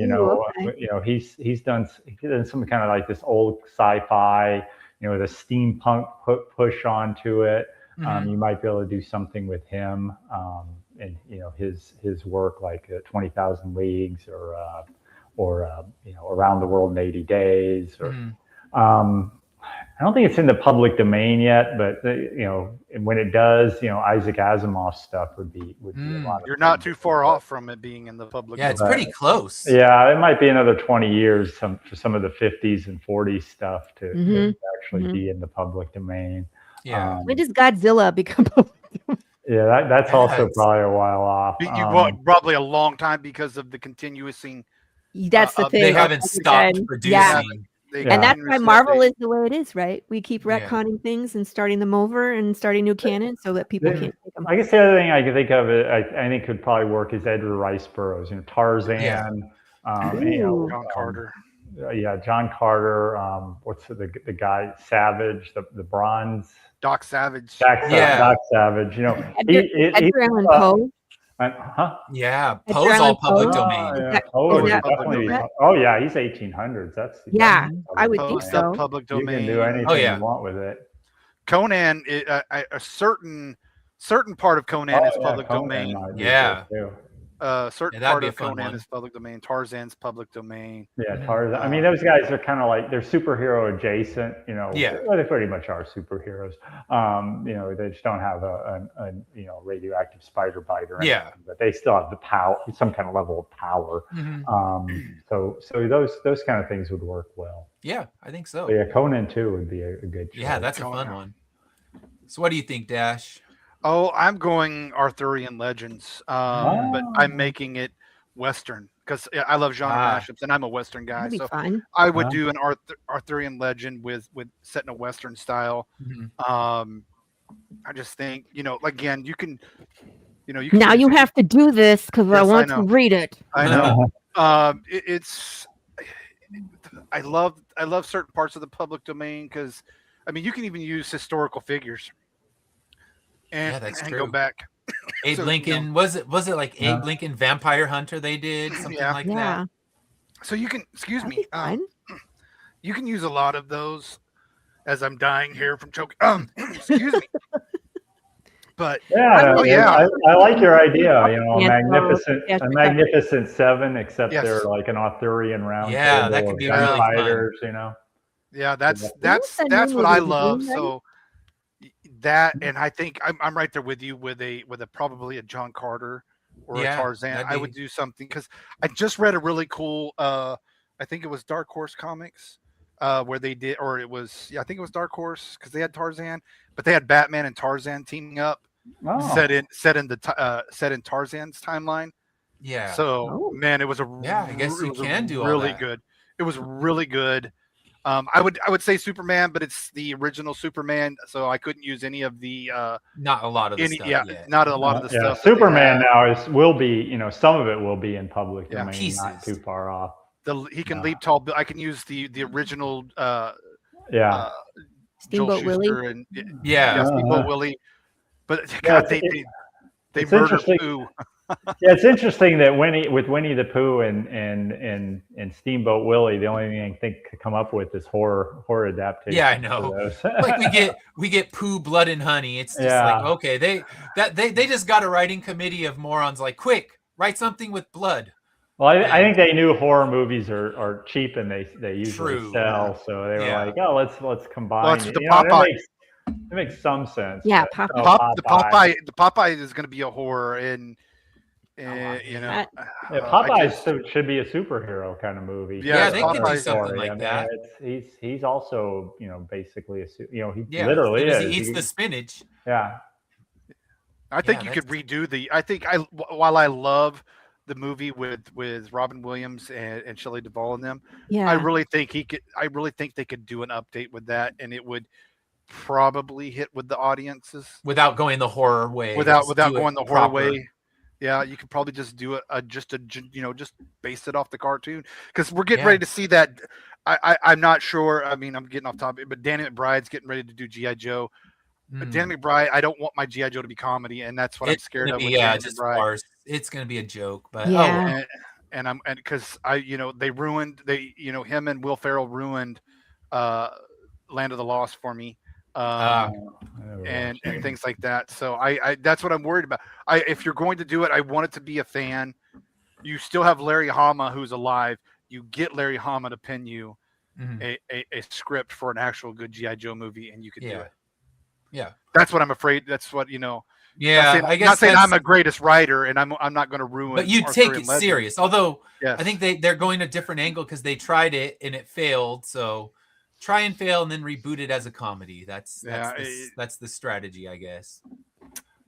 He's done some kind of like this old sci-fi, with a steampunk push onto it. You might be able to do something with him, and his work like 20,000 Leagues or Around the World in 80 Days. Or I don't think it's in the public domain yet, but when it does, Isaac Asimov's stuff would be a lot of You're not too far off from it being in the public domain. It's pretty close. Yeah, it might be another 20 years for some of the 50s and 40s stuff to actually be in the public domain. Yeah. When does Godzilla become public domain? Yeah, that's also probably a while off. Probably a long time because of the continuing. That's the thing. They haven't stopped producing. Yeah. And that's why Marvel is the way it is, right? We keep retconning things and starting them over and starting new canon so that people can't take them. I guess the other thing I could think of, I think could probably work is Edgar Rice Burroughs, Tarzan. John Carter. John Carter. What's the guy? Savage, the Bronze. Doc Savage. Doc Savage. Edgar Allan Poe. Yeah, Poe's all public domain. He's 1800s. That's I would think so. Public domain. You can do anything you want with it. Conan, a certain part of Conan is public domain. Certain part of Conan is public domain. Tarzan's public domain. Yeah, Tarzan. I mean, those guys are kind of like they're superhero adjacent. Well, they pretty much are superheroes. They just don't have a radioactive spider bite or anything, but they still have the power, some kind of level of power. So those kind of things would work well. Yeah, I think so. But Conan too would be a good choice. Yeah, that's a fun one. So what do you think, Dash? Oh, I'm going Arthurian legends, but I'm making it Western because I love genre mashups, and I'm a Western guy. That'd be fun. I would do an Arthurian legend with set in a Western style. I just think again, you can. Now you have to do this because I want to read it. I know. I love certain parts of the public domain because, you can even use historical figures. And true. Go back. Abe Lincoln, was it like Abe Lincoln Vampire Hunter they did? Something like that. So you can, you can use a lot of those as I'm dying here from choking. Excuse me. But I like your idea. A magnificent seven, except they're like an Arthurian round. Yeah, that could be really fun. Yeah, that's what I love. So that, and I think I'm right there with you with a probably a John Carter or a Tarzan. I would do something because I just read a really cool. I think it was Dark Horse Comics, where they did, or it was I think it was Dark Horse because they had Tarzan, but they had Batman and Tarzan teaming up, set in Tarzan's timeline. Yeah. So man, it was I guess you can do all really that. good. It was really good. I would say Superman, but it's the original Superman, so I couldn't use any of the Not a lot of the stuff yet. not a lot of the Yeah, stuff. that they Superman have. now will be, some of it will be in public Yeah. domain, not Pieces. too far off. He can leap tall. I can use the original Yeah. Steamboat Joel Willie. Schuster and Yeah. Steamboat Willie. But Yeah, God, it's- they it's murdered interesting. Pooh. Yeah, it's interesting that with Winnie the Pooh and Steamboat Willie, the only thing I think could come up with is horror adaptation. Yeah, I know. Like we get Pooh, Blood and Honey. It's just like, okay, they just got a writing committee of morons. Like, quick, write something with blood. Well, I think they knew horror movies are cheap and they usually True. sell, so they were Yeah. like, oh, let's combine. Well, it's the You know, Popeye. It makes some sense. Yeah, but, Popeye. The Popeye is going to be a horror, and yeah, Popeye should be a superhero kind of movie. Yeah, they could do Popeye's something story. like that. He's also basically he Yeah, literally because is. he eats the spinach. Yeah. I think Yeah, you could redo while I love the movie with Robin Williams and Shelley Duvall in them, Yeah. I really think they could do an update with that, and it would probably hit with the audiences Without going the horror way. without Just do going it the horror proper. way. Yeah, you could probably just do just base it off the cartoon, because we're getting Yeah. ready to see that. I'm not sure. I mean, I'm getting off topic, but Danny McBride's getting ready to do G.I. Joe. But Mm. Danny McBride, I don't want my G.I. Joe to be comedy, and that's what I'm It's scared gonna of. be, With yeah, Danny just McBride. farce. It's gonna be a joke, but Yeah. And because they ruined him and Will Ferrell ruined Land of the Lost for me. And things like that. So I that's what I'm worried about. If you're going to do it, I want it to be a fan. You still have Larry Hama, who's alive. You get Larry Hama to pen you Mhm. a script for an actual good G.I. Joe movie, and you could do Yeah. it. Yeah. That's what I'm afraid. That's what Yeah, I guess not saying that's- I'm a greatest writer, and I'm not going to ruin. but you take it Legend. serious. Although Yes. I think they're going a different angle because they tried it and it failed. So try and fail and then reboot it as a comedy. That's the strategy, I guess.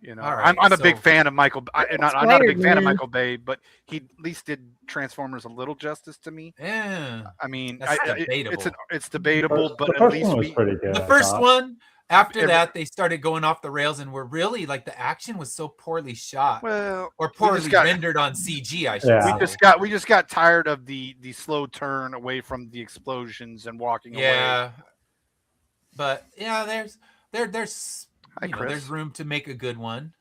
All All right, right, I'm a big so- fan of Michael. I'm not a big fan of man. Michael Bay, but he at least did Transformers a little justice to me. Yeah. I mean, That's debatable. It's debatable, but the at first least one was pretty good. The I first thought. one, after Every- that, they started going off the rails and were really like the action was so poorly shot well, or we poorly just got- rendered on CG, I should Yeah. say. we just got tired of the slow turn away from the explosions and walking away. Yeah. But yeah, there's Hi, Chris. there's room to make a good one.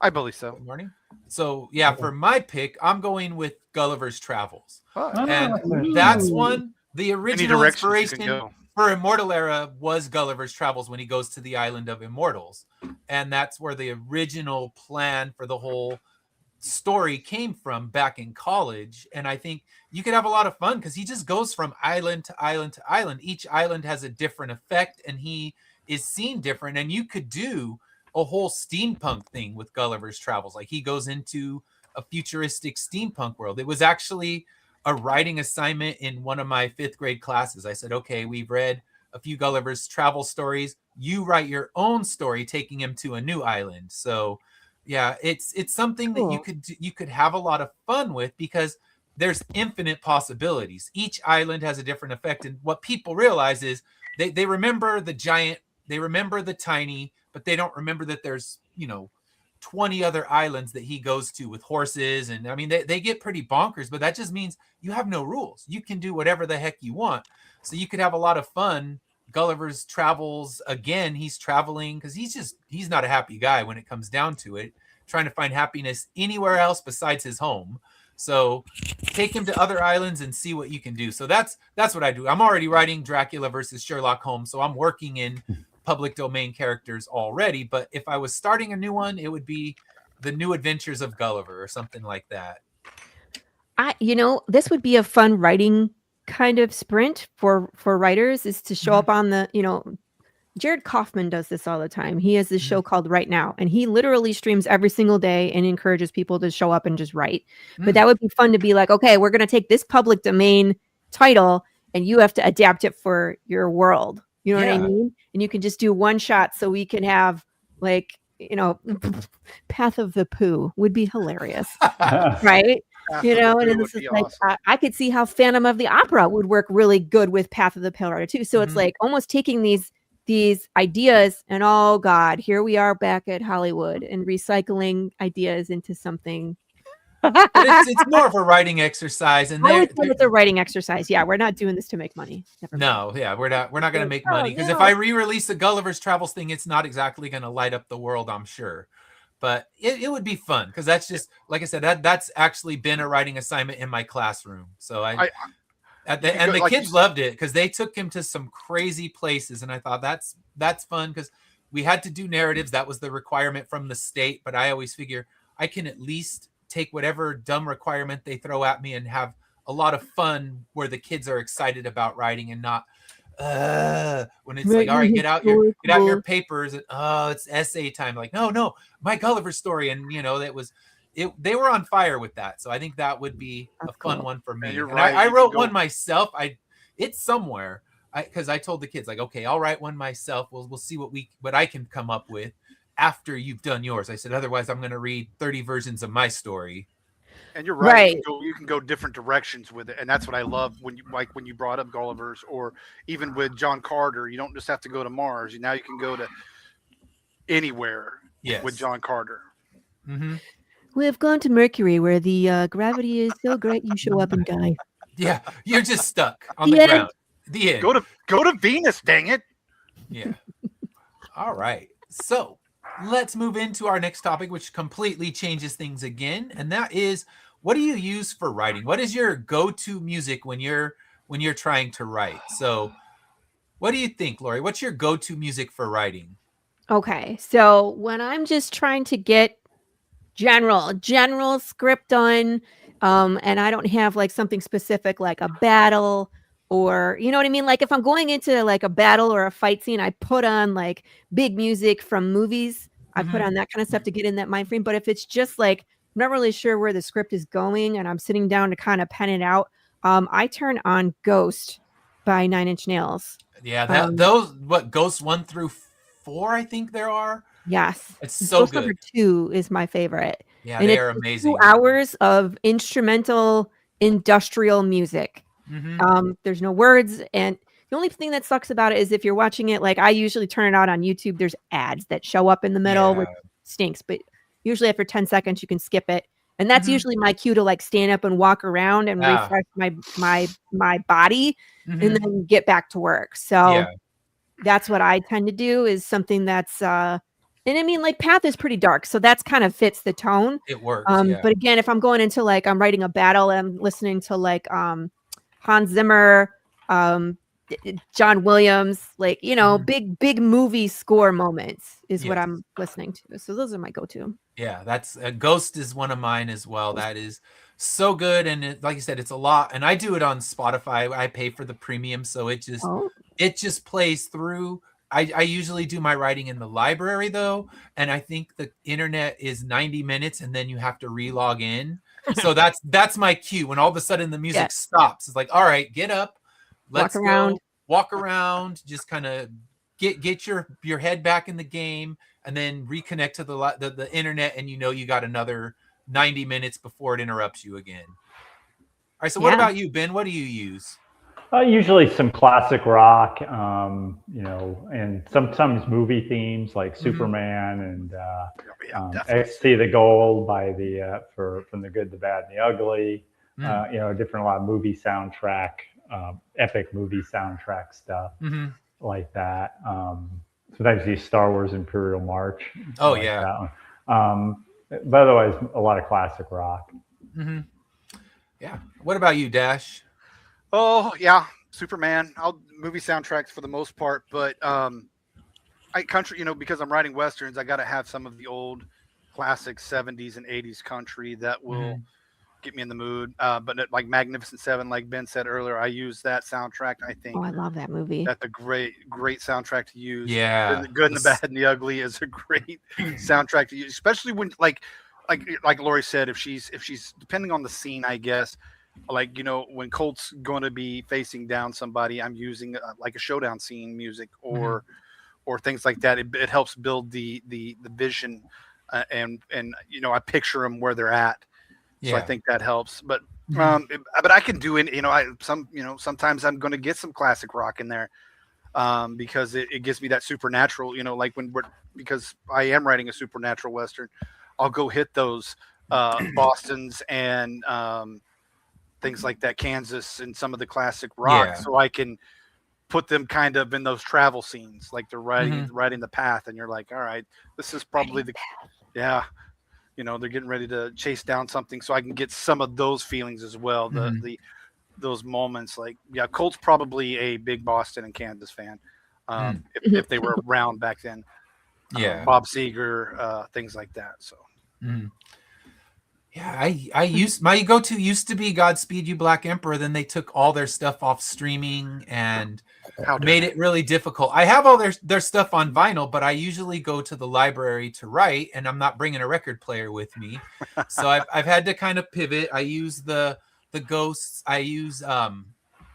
I believe so. Good morning. So yeah, for my pick, I'm going with Gulliver's Travels. Oh, And that's one, the Any original directions you can inspiration go. for Immortal Era was Gulliver's Travels when he goes to the island of Immortals. And that's where the original plan for the whole story came from back in college. And I think you could have a lot of fun because he just goes from island to island to island. Each island has a different effect and he is seen different. And you could do a whole steampunk thing with Gulliver's Travels. Like he goes into a futuristic steampunk world. It was actually a writing assignment in one of my 5th grade classes. I said, okay, we've read a few Gulliver's Travel stories. You write your own story, taking him to a new island. So yeah, it's something that you could have a lot of fun with because there's infinite possibilities. Each island has a different effect. And what people realize is they remember the giant, they remember the tiny, but they don't remember that there's, 20 other islands that he goes to with horses. And I mean, they get pretty bonkers, but that just means you have no rules. You can do whatever the heck you want. So you could have a lot of fun. Gulliver's Travels, again, he's traveling because he's not a happy guy when it comes down to it, trying to find happiness anywhere else besides his home. So take him to other islands and see what you can do. So that's what I do. I'm already writing Dracula versus Sherlock Holmes. So I'm working in public domain characters already. But if I was starting a new one, it would be The New Adventures of Gulliver or something like that. This would be a fun writing kind of sprint for writers, is to show up on the, Jared Kaufman does this all the time. He has this show called Right Now, and he literally streams every single day and encourages people to show up and just write. But that would be fun to be like, okay, we're going to take this public domain title and you have to adapt it for your world. You know what I mean? And you can just do one shot, so we can have like, Path of the Pooh would be hilarious. Right? Path You of the know, and Pale it's would be just like awesome. I could see how Phantom of the Opera would work really good with Path of the Pale Rider too. So it's Mhm. like almost taking these ideas and oh god, here we are back at Hollywood and recycling ideas into something. But I it's more of a writing exercise, and would say it's a writing exercise. Yeah, we're not doing this to make money. Never mind. no, yeah, we're not going to Like, make oh money because if no. I re-release the Gulliver's Travels thing, it's not exactly going to light up the world, I'm sure. But it would be fun because that's just like I said, that's actually been a writing assignment in my classroom. So and the like you kids loved it because they took him to some crazy places, and I thought that's fun because we had to do narratives. That was the requirement from the state, but I always figure I can at least take whatever dumb requirement they throw at me and have a lot of fun where the kids are excited about writing and not when it's like, all right, get out your papers and it's essay time. Like, no, my Gulliver story. And they were on fire with that. So I think that would be a fun one for me. And you're And right, I you can wrote go- one myself. It's somewhere. Because I told the kids, like, okay, I'll write one myself. We'll see what I can come up with after you've done yours. I said, otherwise I'm going to read 30 versions of my story. And you're right. Right. You can go different directions with it, and that's what I love when you brought up Gulliver's, or even with John Carter. You don't just have to go to Mars. Now you can go to anywhere Yes. with John Carter. Mm-hmm. We have gone to Mercury where the gravity is so great you show up and die. Yeah, you're just stuck on The the end. ground. The end. Go to Venus, dang it. Yeah. All right. So let's move into our next topic, which completely changes things again. And that is, what do you use for writing? What is your go-to music when you're trying to write? So what do you think, Lori? What's your go-to music for writing? Okay, so when I'm just trying to get general script done, and I don't have like something specific like a battle or you know what I mean? Like if I'm going into like a battle or a fight scene, I put on like big music from movies. I put on that kind of stuff to get in that mind frame. But if it's just like I'm not really sure where the script is going and I'm sitting down to kind of pen it out, I turn on Ghost by Nine Inch Nails. Yeah, those Ghosts 1 through 4, I think there are. Yes. It's so Ghost good. number 2 is my favorite. Yeah, And they are it's amazing. 2 hours of instrumental industrial music. Mm-hmm. There's no words, and the only thing that sucks about it is if you're watching it, like I usually turn it on YouTube, there's ads that show up in the middle, which stinks, but usually after 10 seconds you can skip it. And that's usually my cue to like stand up and walk around and refresh my body and then get back to work. So that's what I tend to do, is something that's and I mean like Path is pretty dark, so that's kind of fits the tone. It works. But again, if I'm going into like I'm writing a battle, I'm listening to like Hans Zimmer, John Williams, like big movie score moments is what I'm listening to. So those are my go-to. Yeah, that's Ghost is one of mine as well. That is so good, and like you said, it's a lot. And I do it on Spotify. I pay for the premium, so it just plays through. I usually do my writing in the library though, and I think the internet is 90 minutes, and then you have to re-log in. So that's my cue. When all of a sudden the music stops, it's like, all right, get up, let's walk around, just kind of get your head back in the game, and then reconnect to the internet, and you got another 90 minutes before it interrupts you again. All right, so what about you, Ben? What do you use? Usually some classic rock, and sometimes movie themes like Superman and Ecstasy of the Gold by from The Good, the Bad, and the Ugly. A lot of movie soundtrack, epic movie soundtrack stuff like that. Sometimes these Star Wars Imperial March. Oh like that one. But otherwise, a lot of classic rock. Mm-hmm. Yeah. What about you, Dash? Oh yeah, Superman. I'll movie soundtracks for the most part, but country. Because I'm writing westerns, I got to have some of the old classic 70s and 80s country that will get me in the mood. But like Magnificent Seven, like Ben said earlier, I use that soundtrack. I think. Oh, I love that movie. That's a great soundtrack to use. Yeah, The Good and the Bad and the Ugly is a great soundtrack to use, especially when like Lori said, if she's depending on the scene, I guess. Like when Colt's going to be facing down somebody, I'm using like a showdown scene music or things like that. It helps build the vision, and I picture them where they're at. So I think that helps. But Mhm. but I can do it. Sometimes I'm going to get some classic rock in there because it gives me that supernatural. Like because I am writing a supernatural western, I'll go hit those Boston's and things like that, Kansas, and some of the classic rock, Yeah. so I can put them kind of in those travel scenes, like they're Mhm. riding the path, and you're like, all right, this is probably yeah, they're getting ready to chase down something, so I can get some of those feelings as well. Mhm. Those moments, like, yeah, Colt's probably a big Boston and Kansas fan, Mm. if they were around back then. Yeah. Bob Seger, things like that. So Mhm. Yeah, I used my go-to used to be Godspeed You Black Emperor. Then they took all their stuff off streaming and how dare made they? it really difficult. I have all their stuff on vinyl, but I usually go to the library to write, and I'm not bringing a record player with me. So I've had to kind of pivot. I use the Ghosts. I use the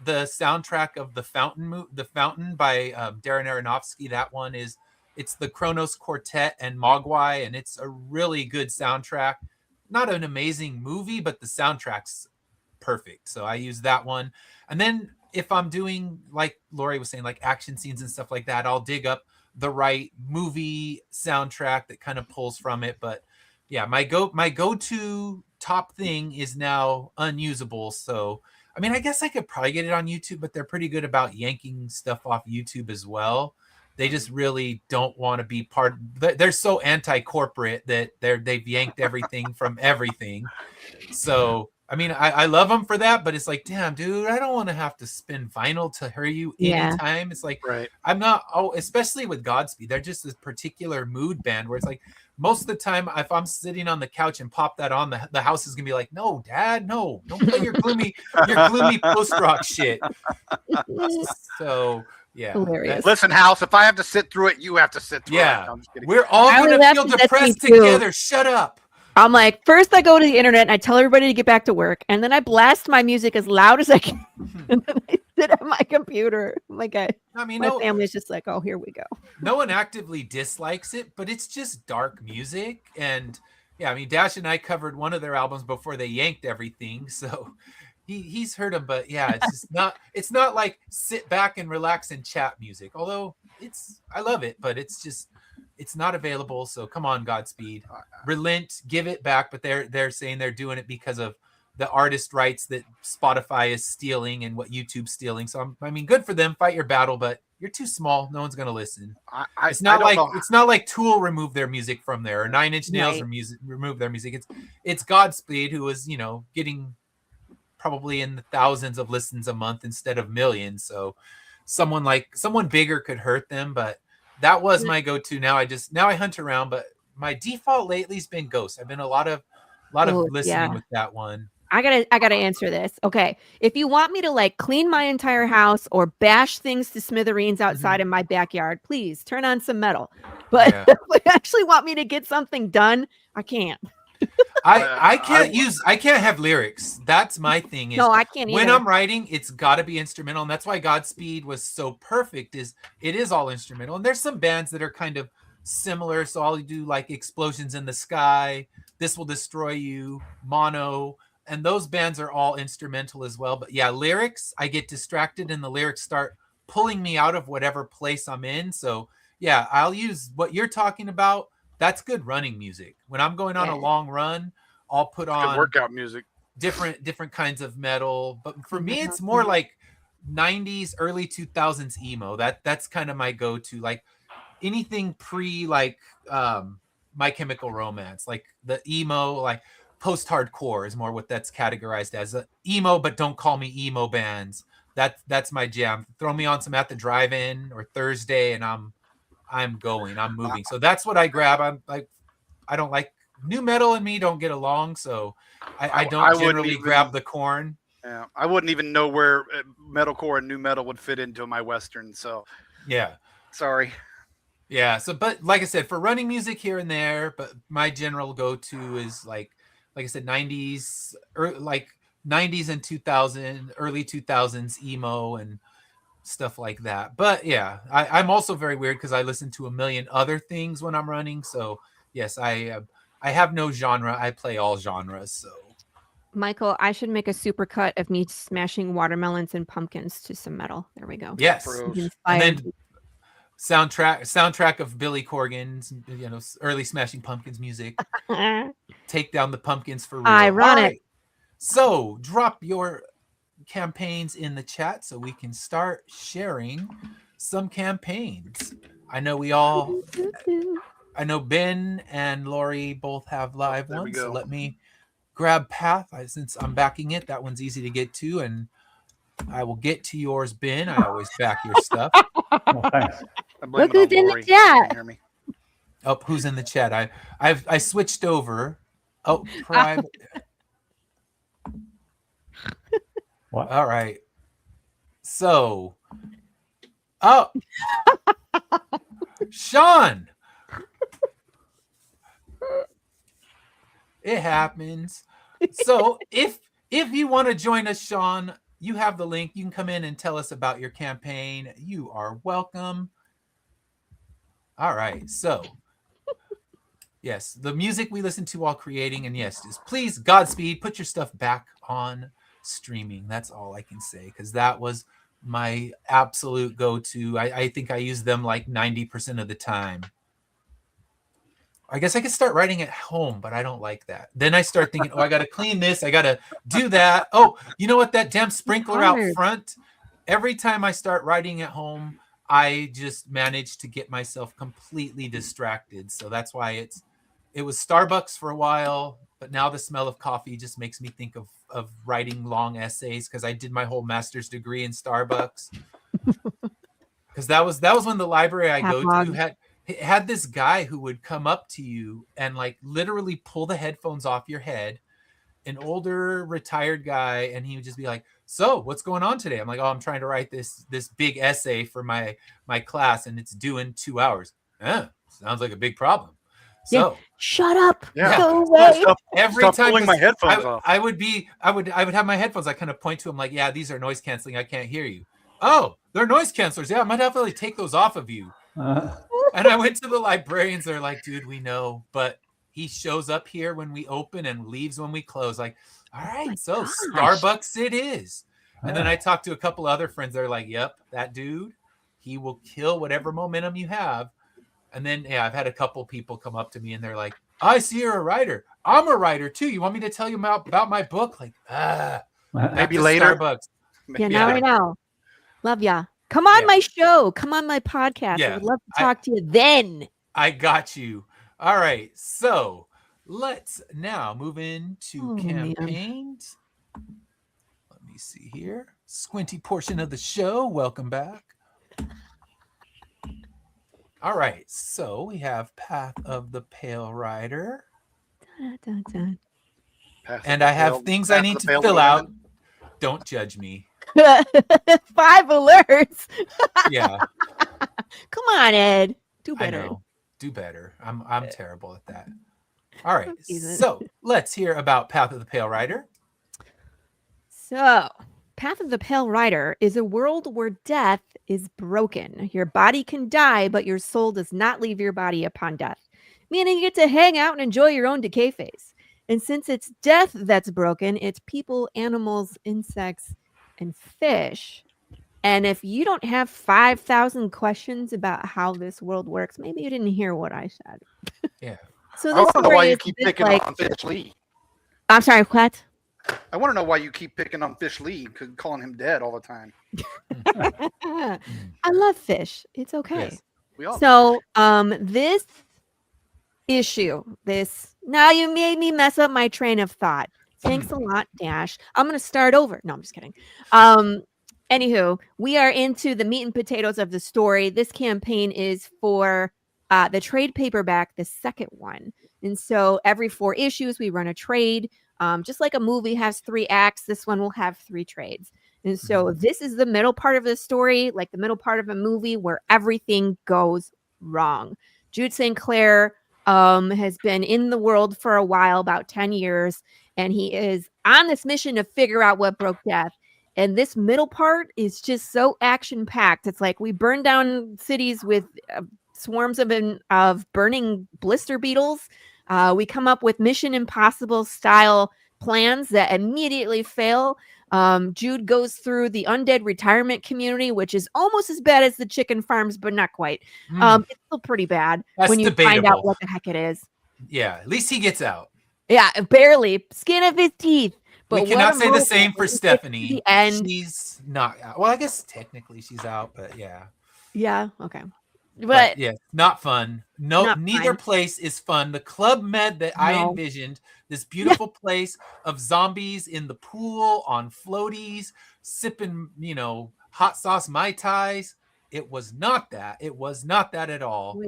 soundtrack of The Fountain by Darren Aronofsky. That one it's the Kronos Quartet and Mogwai, and it's a really good soundtrack. Not an amazing movie, but the soundtrack's perfect. So I use that one. And then if I'm doing, like Lori was saying, like action scenes and stuff like that, I'll dig up the right movie soundtrack that kind of pulls from it. But yeah, my go-to top thing is now unusable. So I mean, I guess I could probably get it on YouTube, but they're pretty good about yanking stuff off YouTube as well. They just really don't want to be part. They're so anti-corporate that they've yanked everything from everything. So I mean, I love them for that, but it's like, damn, dude, I don't want to have to spin vinyl to hear you Yeah. anytime. It's like, Right. I'm not. Oh, especially with Godspeed, they're just this particular mood band where it's like, most of the time, if I'm sitting on the couch and pop that on, the house is gonna be like, no, Dad, no, don't play your gloomy post rock shit. So yeah, Hilarious. Listen, House, if I have to sit through it, you have to sit through it. yeah, No, I'm just kidding. we're all I gonna would have feel to sit depressed through- together. Shut up. I'm like, first I go to the internet and I tell everybody to get back to work, and then I blast my music as loud as I can, and then I sit at my computer. My I mean, my family's just like, oh, here we go. no one actively dislikes it, but it's just dark music. And yeah, I mean, Dash and I covered one of their albums before they yanked everything, so he's heard them. But yeah, it's not like sit back and relax and chat music. Although I love it, but it's not available. So come on, Godspeed, relent, give it back. But they're saying they're doing it because of the artist rights that Spotify is stealing and what YouTube's stealing. So I mean, good for them. Fight your battle, but you're too small. No one's gonna listen. It's not like Tool removed their music from there, or Nine Inch Nails removed their music. It's Godspeed, who was getting probably in the thousands of listens a month instead of millions. So someone bigger could hurt them, but that was my go-to. Now I hunt around, but my default lately has been Ghost. I've been a lot of listening with that one. I gotta answer this. Okay. If you want me to like clean my entire house or bash things to smithereens outside in my backyard, please turn on some metal. But Yeah. if you actually want me to get something done, I can't. I can't have lyrics. That's my thing. No, I can't when either. I'm writing, it's got to be instrumental, and that's why Godspeed was so perfect. It is all instrumental, and there's some bands that are kind of similar. So I'll do like Explosions in the Sky, This Will Destroy You, Mono, and those bands are all instrumental as well. But yeah, lyrics, I get distracted, and the lyrics start pulling me out of whatever place I'm in. So yeah, I'll use what you're talking about. That's good running music. When I'm going on a long run, I'll put Good on workout music. different kinds of metal. But for me, it's more like 90s, early 2000s emo. That's kind of my go-to. Like anything pre like My Chemical Romance, like the emo, like post-hardcore is more what that's categorized as. Emo, but don't call me emo bands. That's my jam. Throw me on some At the Drive-In or Thursday, and I'm moving. So that's what I grab. I don't like new metal, and me don't get along, so I don't generally grab the Korn. Yeah, I wouldn't even know where metalcore and new metal would fit into my Western. So yeah, sorry. Yeah. So, but like I said, for running music here and there, but my general go-to is like I said, 90s or like 90s and 2000, early 2000s emo and stuff like that. But yeah, I'm also very weird because I listen to a million other things when I'm running. So yes, I have no genre. I play all genres. So Michael, I should make a super cut of me smashing watermelons and pumpkins to some metal. There we go. Yes. Bros. And Inspired. then soundtrack of Billy Corgan's, early Smashing Pumpkins music. Take down the pumpkins for real. Ironic. All right. So drop your campaigns in the chat so we can start sharing some campaigns. I know Ben and Lori both have live There we ones. So go. let me grab Path. Since I'm backing it, that one's easy to get to, and I will get to yours, Ben. I always back your stuff. Well, thanks. I blame Look it on who's in the Lori. chat. Can't hear me. Oh, who's in the chat? I switched over. Oh, private. What? All right. So, oh, Sean. It happens. So if you want to join us, Sean, you have the link. You can come in and tell us about your campaign. You are welcome. All right. So, yes, the music we listen to while creating, and yes, just please, Godspeed, put your stuff back on streaming. That's all I can say, because that was my absolute go-to. I think I use them like 90% of the time. I guess I could start writing at home, but I don't like that. Then I start thinking, oh, I got to clean this. I got to do that. Oh, you know what? That damn sprinkler out front. Every time I start writing at home, I just manage to get myself completely distracted. So that's why it was Starbucks for a while, but now the smell of coffee just makes me think of writing long essays, because I did my whole master's degree in Starbucks. Because that was when the library I go to had this guy who would come up to you and like literally pull the headphones off your head, an older retired guy, and he would just be like, so what's going on today? I'm like, oh, I'm trying to write this big essay for my class, and it's due in 2 hours. Sounds like a big problem. So Yeah. Shut up. Yeah. Go away. every Stop time pulling my headphones off. I would have my headphones. I kind of point to him like, yeah, these are noise canceling. I can't hear you. Oh, they're noise cancelers. Yeah, I might have to like take those off of you. And I went to the librarians. They're like, dude, we know, but he shows up here when we open and leaves when we close. Like, all right, so Starbucks it is. And then I talked to a couple other friends. They're like, yep, that dude, he will kill whatever momentum you have. And then, yeah, I've had a couple people come up to me and they're like, I see you're a writer. I'm a writer too. You want me to tell you about my book? Like, Maybe later. Starbucks. Yeah, now I know. Love ya. Come on my show. Come on my podcast. Yeah, I would love to talk to you then. I got you. All right. So let's now move into campaigns. Let me see here. Squinty portion of the show. Welcome back. All right. So we have Path of the Pale Rider. And I have things I need to fill out. Don't judge me. 5 alerts. Yeah. Come on, Ed. Do I better. know. Do better. I'm terrible at that. All right. So let's hear about Path of the Pale Rider. So, Path of the Pale Rider is a world where death is broken. Your body can die, but your soul does not leave your body upon death, meaning you get to hang out and enjoy your own decay phase. And since it's death that's broken, it's people, animals, insects, and fish. And if you don't have 5,000 questions about how this world works, maybe you didn't hear what I said. Yeah. So I this want to know why story you is keep just picking like, on Fish Lee. I'm sorry, what? I want to know why you keep picking on Fish Lee, calling him dead all the time. I love fish. It's okay. Yes. We all So, this issue, now you made me mess up my train of thought. Thanks a lot, Dash. I'm going to start over. No, I'm just kidding. Anywho, we are into the meat and potatoes of the story. This campaign is for the trade paperback, the second one. And so every 4 issues, we run a trade. Just like a movie has 3 acts, this one will have 3 trades. And so this is the middle part of the story, like the middle part of a movie where everything goes wrong. Jude St. Clair has been in the world for a while, about 10 years, and he is on this mission to figure out what broke death. And this middle part is just so action-packed. It's like we burn down cities with swarms of burning blister beetles. We come up with Mission Impossible style plans that immediately fail. Jude goes through the undead retirement community, which is almost as bad as the chicken farms, but not quite. It's still pretty bad That's when you find out debatable. what the heck it is. Yeah, at least he gets out. Yeah, barely skin of his teeth. But We cannot what a say the moment same for when you get to Stephanie. the end. She's not out. Well, I guess technically she's out, but yeah. Yeah, okay. But yeah, not fun. No, Not neither fun. place is fun. The Club Med that I No. envisioned, this beautiful place of zombies in the pool on floaties, sipping, hot sauce Mai Tais. It was not that. It was not that at all.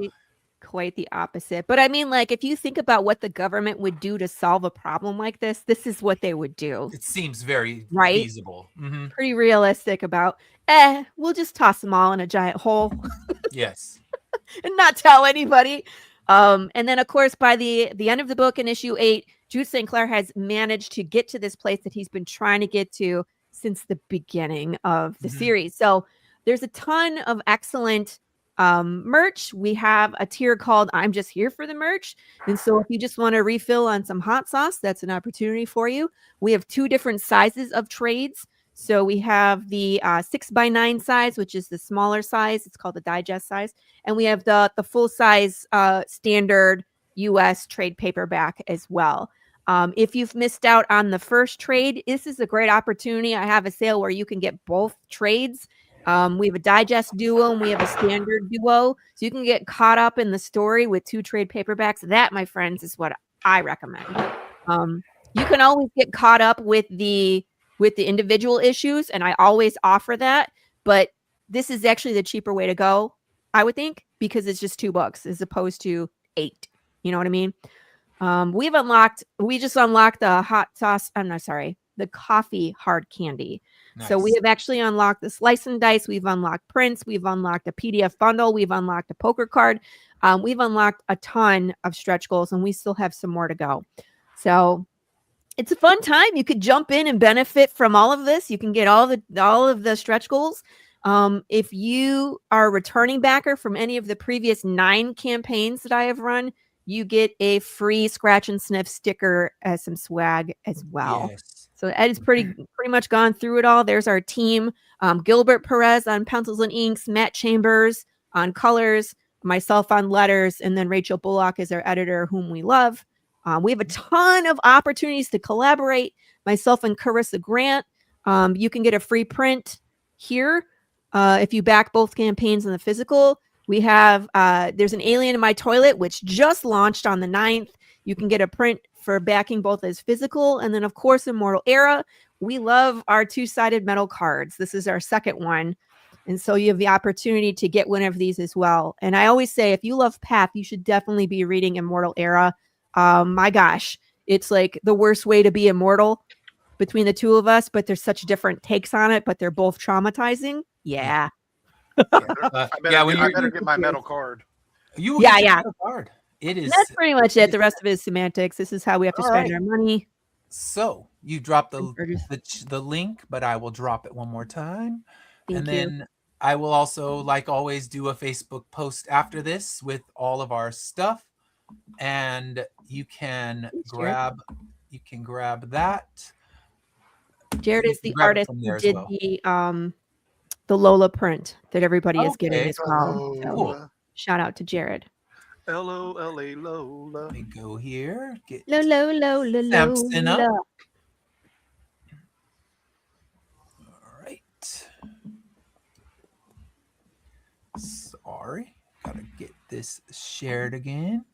Quite the opposite. But I mean, like, if you think about what the government would do to solve a problem like this is what they would do. It seems very Right? feasible. Mhm. Pretty realistic about, we'll just toss them all in a giant hole Yes. and not tell anybody. And then, of course, by the end of the book in issue 8, Jude St. Clair has managed to get to this place that he's been trying to get to since the beginning of the series. So there's a ton of excellent merch. We have a tier called I'm Just Here for the Merch. And so if you just want to refill on some hot sauce, that's an opportunity for you. We have 2 different sizes of trades. So we have the 6x9 size, which is the smaller size. It's called the digest size. And we have the full size standard US trade paperback as well. If you've missed out on the first trade, this is a great opportunity. I have a sale where you can get both trades. We have a digest duo and we have a standard duo. So you can get caught up in the story with 2 trade paperbacks. That, my friends, is what I recommend. You can always get caught up with the individual issues, and I always offer that. But this is actually the cheaper way to go, I would think, because it's just 2 books as opposed to 8. You know what I mean? We just unlocked the hot sauce. The coffee hard candy. Nice. So we have actually unlocked the slice and dice. We've unlocked prints. We've unlocked a PDF bundle. We've unlocked a poker card. We've unlocked a ton of stretch goals, and we still have some more to go. So it's a fun time. You could jump in and benefit from all of this. You can get all of the stretch goals. If you are a returning backer from any of the previous 9 campaigns that I have run, you get a free scratch and sniff sticker as some swag as well. Yes. So Ed has pretty much gone through it all. There's our team. Gilbert Perez on pencils and inks, Matt Chambers on colors, myself on letters, and then Rachel Bullock is our editor, whom we love. We have a ton of opportunities to collaborate. Myself and Carissa Grant. You can get a free print here if you back both campaigns in the physical. We have, there's an Alien in My Toilet, which just launched on the 9th. You can get a print for backing both as physical. And then, of course, Immortal Era. We love our 2-sided metal cards. This is our second one. And so you have the opportunity to get one of these as well. And I always say, if you love Path, you should definitely be reading Immortal Era. My gosh, it's like the worst way to be immortal between the 2 of us, but there's such different takes on it, but they're both traumatizing. Yeah. I better get my metal card. Metal card. It is. That's pretty much it. The rest of it is semantics. This is how we have to spend our money. So you dropped the link, but I will drop it one more time. Thank you. Then I will also, like always, do a Facebook post after this with all of our stuff. And you can grab that. Jared is the artist who did the Lola print that everybody is getting as well. So cool. Shout out to Jared. L-O-L-A Lola. Let me go here. Get Lola. Samson up. All right. Sorry. Gotta get this shared again.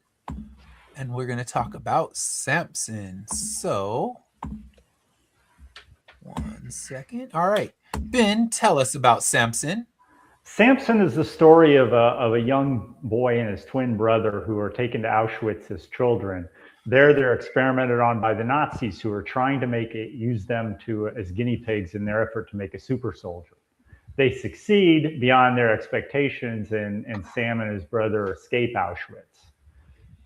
And we're going to talk about Samson. So, 1 second. All right. Ben, tell us about Samson. Samson is the story of a young boy and his twin brother who are taken to Auschwitz as children. There, they're experimented on by the Nazis, who are trying to use them as guinea pigs in their effort to make a super soldier. They succeed beyond their expectations, and Sam and his brother escape Auschwitz.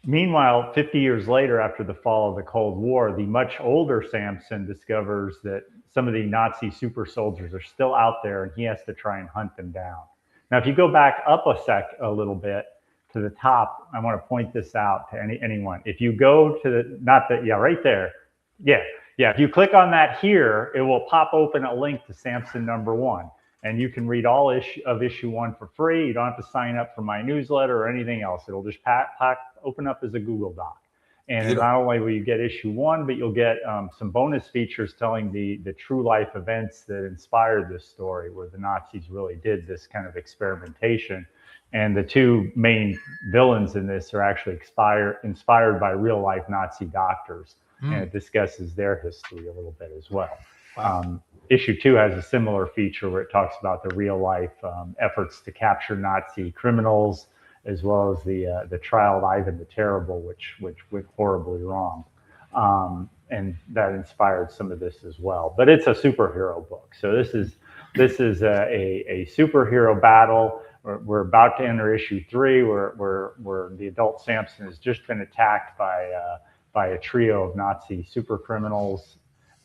Meanwhile, 50 years later, after the fall of the Cold War, the much older Samson discovers that some of the Nazi super soldiers are still out there, and he has to try and hunt them down. Now, if you go back up a little bit to the top, I want to point this out to anyone. If you go to right there. Yeah. Yeah, if you click on that here, it will pop open a link to Samson #1, and you can read all issue 1 for free. You don't have to sign up for my newsletter or anything else. It'll just open up as a Google Doc. And Beautiful. not only will you get issue 1, but you'll get some bonus features telling the true life events that inspired this story, where the Nazis really did this kind of experimentation. And the two main villains in this are actually inspired by real life Nazi doctors. And it discusses their history a little bit as well. Wow. Issue 2 has a similar feature where it talks about the real life efforts to capture Nazi criminals, as well as the trial of Ivan the Terrible, which went horribly wrong. And that inspired some of this as well. But it's a superhero book. So this is a superhero battle. We're about to enter issue 3, where the adult Samson has just been attacked by a trio of Nazi super criminals,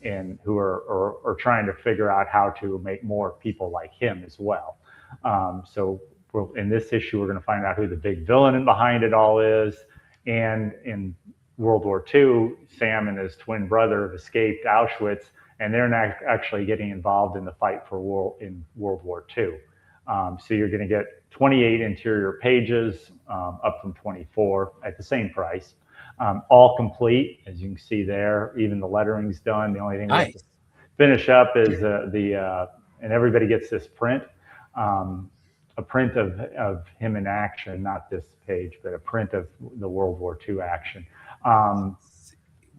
and who are trying to figure out how to make more people like him as well. So in this issue, we're going to find out who the big villain behind it all is. And in World War II, Sam and his twin brother have escaped Auschwitz, and they're not actually getting involved in the fight for in World War II. So you're going to get 28 interior pages, up from 24 at the same price. All complete, as you can see there. Even the lettering's done. The only thing we have to finish up is and everybody gets this print, a print of him in action, not this page, but a print of the World War II action.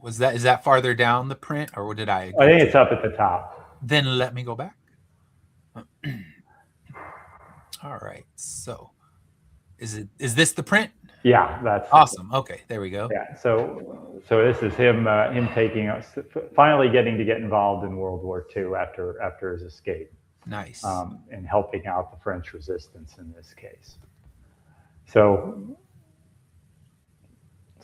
Is that farther down the print, or did I? I think it's up at the top. Then let me go back. All right. So, is this the print? Yeah, that's awesome. Okay, there we go. Yeah. So this is him taking us, finally getting to get involved in World War II after his escape. Nice. And helping out the French resistance in this case. So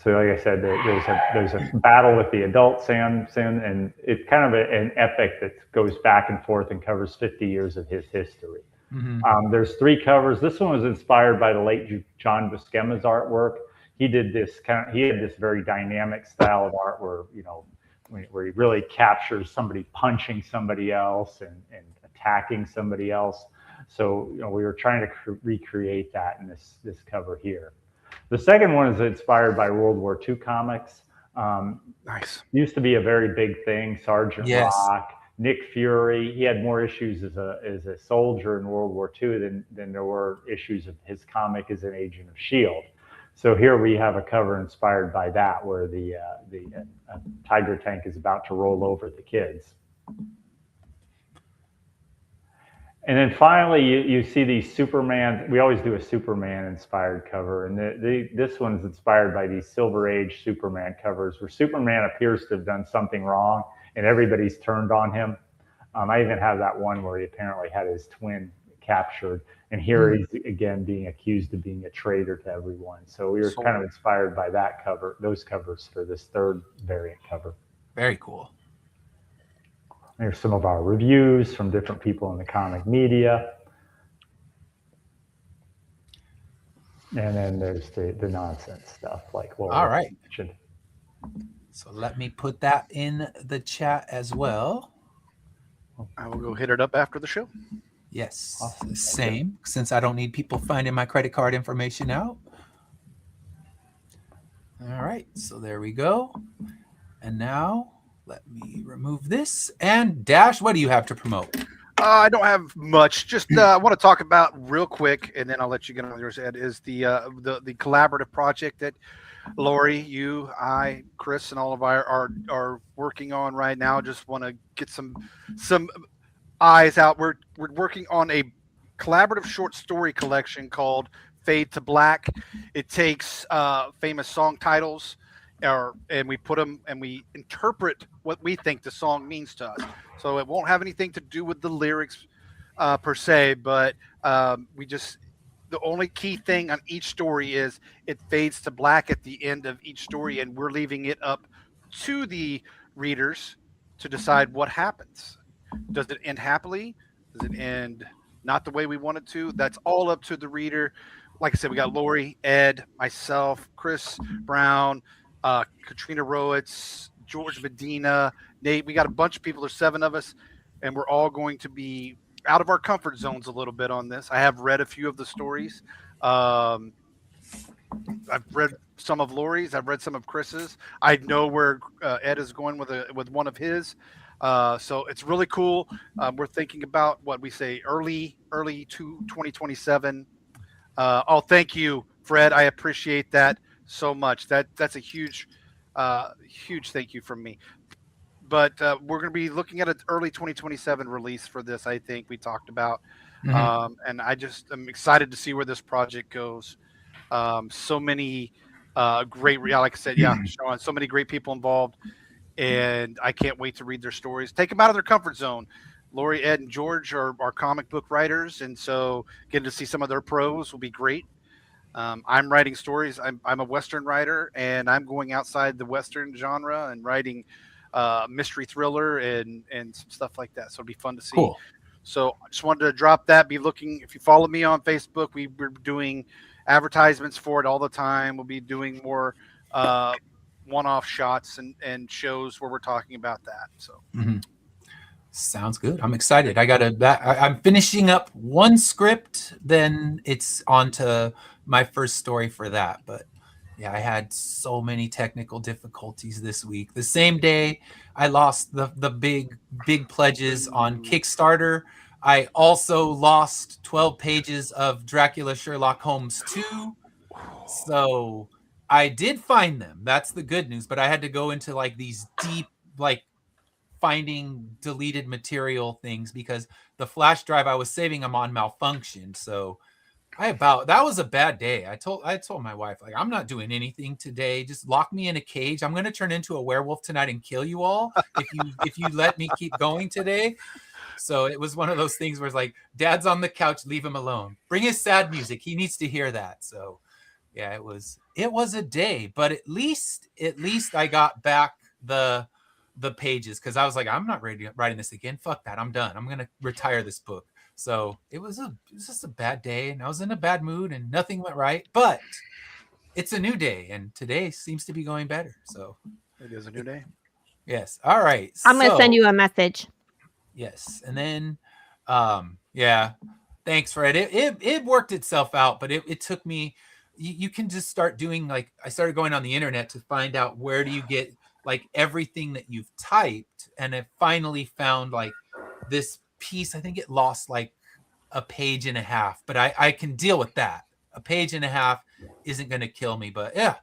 like I said, there's a battle with the adult Samson, and it's kind of an epic that goes back and forth and covers 50 years of his history. Mm-hmm. There's 3 covers. This one was inspired by the late John Buscema's artwork. He had this very dynamic style of art where he really captures somebody punching somebody else and attacking somebody else. So we were trying to recreate that in this cover here. The second one is inspired by World War II comics. Nice. Used to be a very big thing. Sergeant Rock, Nick Fury. He had more issues as a soldier in World War II than there were issues of his comic as an agent of S.H.I.E.L.D. So here we have a cover inspired by that, where the Tiger tank is about to roll over the kids. And then finally, you see these Superman. We always do a Superman-inspired cover, and this one's inspired by these Silver Age Superman covers, where Superman appears to have done something wrong, and everybody's turned on him. I even have that one where he apparently had his twin captured, and here he's again being accused of being a traitor to everyone. So we were kind of inspired by those covers for this third variant cover. Very cool. There's some of our reviews from different people in the comic media. And then there's the nonsense stuff like Laura All right. mentioned. So let me put that in the chat as well. I will go hit it up after the show. Yes. Awesome. Same, since I don't need people finding my credit card information out. All right. So there we go. And now let me remove this. And Dash, what do you have to promote? I don't have much. Just I want to talk about real quick, and then I'll let you get on yours, Ed, is the collaborative project that Lori, you, I, Chris, and all of our are working on right now. Just want to get some eyes out. We're working on a collaborative short story collection called Fade to Black. It takes famous song titles, and we put them and we interpret what we think the song means to us. So it won't have anything to do with the lyrics per se, but the only key thing on each story is it fades to black at the end of each story, and we're leaving it up to the readers to decide what happens. Does it end happily? Does it end not the way we want it to? That's all up to the reader. Like I said, we got Lori, Ed, myself, Chris Brown, Katrina Rowitz, George Medina, Nate. We got a bunch of people. There's 7 of us, and we're all going to be out of our comfort zones a little bit on this. I have read a few of the stories. I've read some of Lori's. I've read some of Chris's. I know where Ed is going with one of his. So it's really cool. We're thinking about what we say early to 2027. Thank you, Fred. I appreciate that so much. That's a huge thank you from me. But we're going to be looking at an early 2027 release for this. I think we talked about, and I just am excited to see where this project goes. So many great, like I said, Sean, so many great people involved, and I can't wait to read their stories. Take them out of their comfort zone. Lori, Ed, and George are comic book writers, and so getting to see some of their prose will be great. I'm writing stories. I'm a Western writer, and I'm going outside the Western genre and writing mystery thriller and some stuff like that. So it'll be fun to see. Cool. So I just wanted to drop that. Be looking, if you follow me on Facebook, we're doing advertisements for it all the time. We'll be doing more one-off shots and shows where we're talking about that. So sounds good. I'm excited. I'm finishing up one script, then it's on to my first story for that. But yeah, I had so many technical difficulties this week. The same day I lost the big pledges on Kickstarter, I also lost 12 pages of Dracula Sherlock Holmes 2. So I did find them. That's the good news. But I had to go into like these deep, like finding deleted material things because the flash drive I was saving them on malfunctioned. So that was a bad day. I told my wife, like, I'm not doing anything today. Just lock me in a cage. I'm going to turn into a werewolf tonight and kill you all if you let me keep going today. So it was one of those things where it's like, Dad's on the couch, leave him alone. Bring his sad music. He needs to hear that. So yeah, it was a day, but at least I got back the pages because I was like, I'm not writing this again. Fuck that. I'm done. I'm going to retire this book. So it was just a bad day, and I was in a bad mood, and nothing went right. But it's a new day, and today seems to be going better. So it is a new day. Yes. All right. I'm going to send you a message. Yes, and then, yeah. Thanks, Fred. It worked itself out, but it took me. You can just start doing like I started going on the internet to find out where do you get like everything that you've typed, and I finally found like this piece. I think it lost like a page and a half, but I can deal with that. A page and a half isn't going to kill me, but yeah,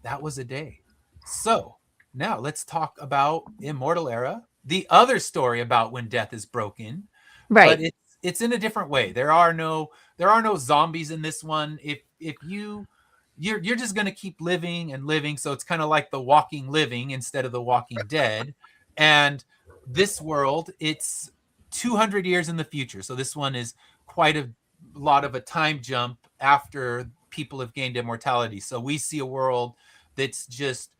that was a day. So now let's talk about Immortal Era, the other story about when death is broken, right? But it's in a different way. There are no zombies in this one. If you're just going to keep living and living, so it's kind of like The Walking Living instead of The Walking Dead. And this world, it's 200 years in the future. So this one is quite a lot of a time jump after people have gained immortality. So we see a world that's just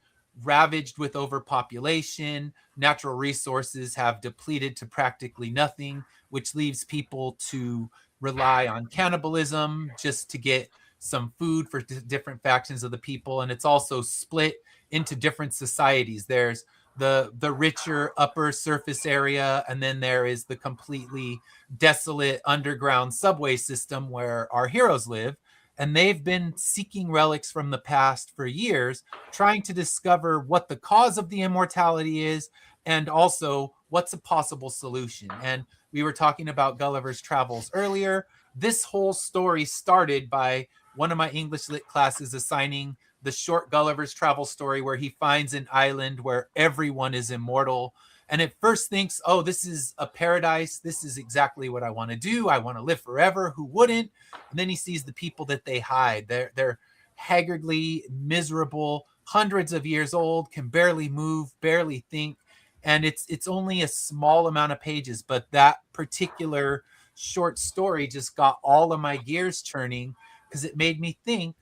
ravaged with overpopulation. Natural resources have depleted to practically nothing, which leaves people to rely on cannibalism just to get some food for different factions of the people. And it's also split into different societies. There's the richer upper surface area, and then there is the completely desolate underground subway system where our heroes live. And they've been seeking relics from the past for years, trying to discover what the cause of the immortality is and also what's a possible solution. And we were talking about Gulliver's Travels earlier. This whole story started by one of my English lit classes assigning the short Gulliver's Travel story where he finds an island where everyone is immortal. And at first thinks, oh, this is a paradise. This is exactly what I want to do. I want to live forever. Who wouldn't? And then he sees the people that they hide. They're haggardly miserable, hundreds of years old, can barely move, barely think. And it's only a small amount of pages, but that particular short story just got all of my gears turning because it made me think,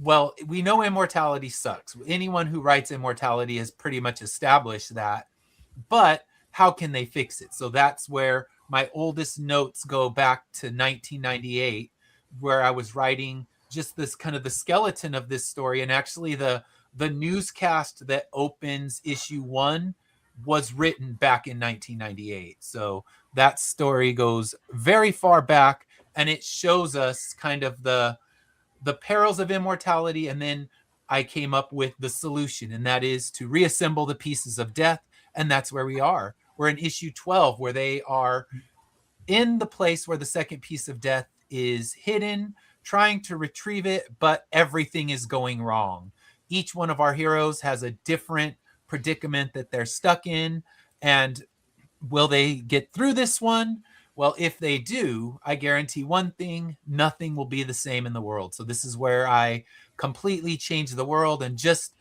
well, we know immortality sucks. Anyone who writes immortality has pretty much established that. But how can they fix it? So that's where my oldest notes go back to 1998, where I was writing just this kind of the skeleton of this story. And actually the the newscast that opens issue 1 was written back in 1998. So that story goes very far back, and it shows us kind of the perils of immortality. And then I came up with the solution, and that is to reassemble the pieces of death. And that's where we are. We're in issue 12, where they are in the place where the second piece of death is hidden, trying to retrieve it, but everything is going wrong. Each one of our heroes has a different predicament that they're stuck in. And will they get through this one? Well, if they do, I guarantee one thing: nothing will be the same in the world. So this is where I completely change the world, and just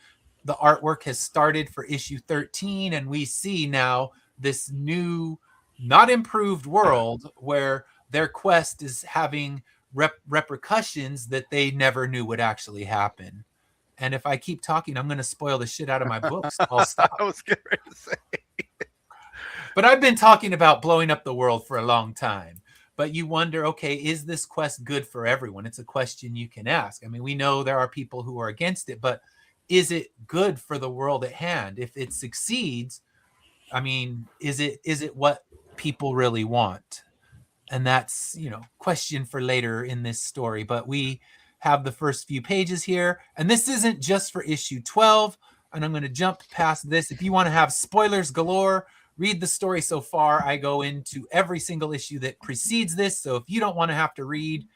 the artwork has started for issue 13, and we see now this new, not improved world where their quest is having repercussions that they never knew would actually happen. And if I keep talking, I'm going to spoil the shit out of my books. I'll stop. I was getting ready to say. But I've been talking about blowing up the world for a long time. But you wonder, okay, is this quest good for everyone? It's a question you can ask. I mean, we know there are people who are against it, but is it good for the world at hand? If it succeeds, I mean, is it what people really want? And that's, question for later in this story. But we have the first few pages here, and this isn't just for issue 12. And I'm going to jump past this. If you want to have spoilers galore, read the story so far. I go into every single issue that precedes this. So if you don't want to have to read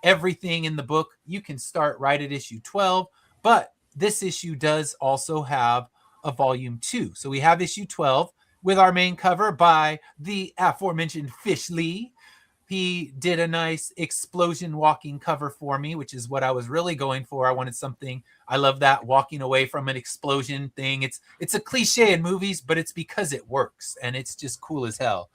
everything in the book, you can start right at issue 12. But this issue does also have a volume 2. So we have issue 12 with our main cover by the aforementioned Fish Lee. He did a nice explosion walking cover for me, which is what I was really going for. I wanted something. I love that walking away from an explosion thing. It's a cliche in movies, but it's because it works, and it's just cool as hell.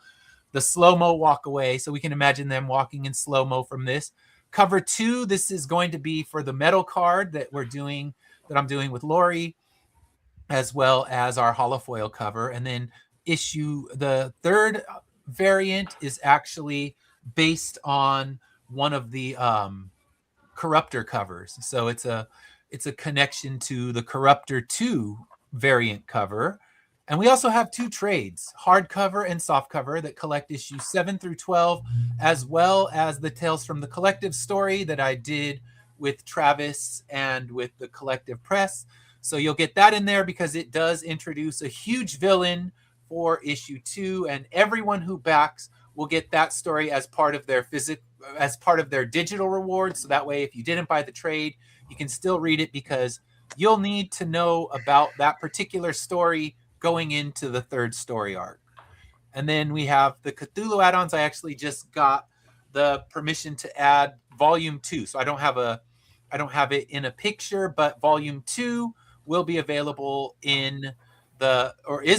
The slow-mo walk away, so we can imagine them walking in slow-mo from this. Cover 2, this is going to be for the metal card that I'm doing with Lori, as well as our holofoil cover. And then the third variant is actually based on one of the Corruptor covers. So it's a connection to the Corruptor 2 variant cover. And we also have 2 trades, hardcover and softcover, that collect issues 7 through 12, as well as the Tales from the Collective story that I did with Travis and with the Collective Press. So you'll get that in there because it does introduce a huge villain for issue 2, and everyone who backs will get that story as part of their digital reward. So that way, if you didn't buy the trade, you can still read it, because you'll need to know about that particular story going into the third story arc. And then we have the Cthulhu add-ons. I actually just got the permission to add volume 2. So I don't have it in a picture, but volume 2 will be available is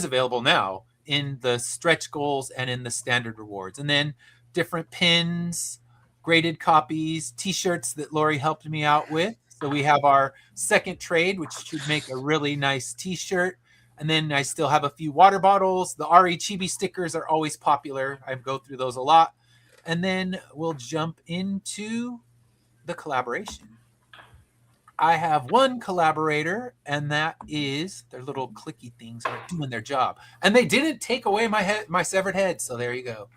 available now in the stretch goals and in the standard rewards. And then different pins, graded copies, t-shirts that Lori helped me out with. So we have our second trade, which should make a really nice t-shirt. And then I still have a few water bottles. The RE Chibi stickers are always popular. I go through those a lot. And then we'll jump into the collaboration. I have one collaborator, and that is their little clicky things are doing their job. And they didn't take away my severed head, so there you go.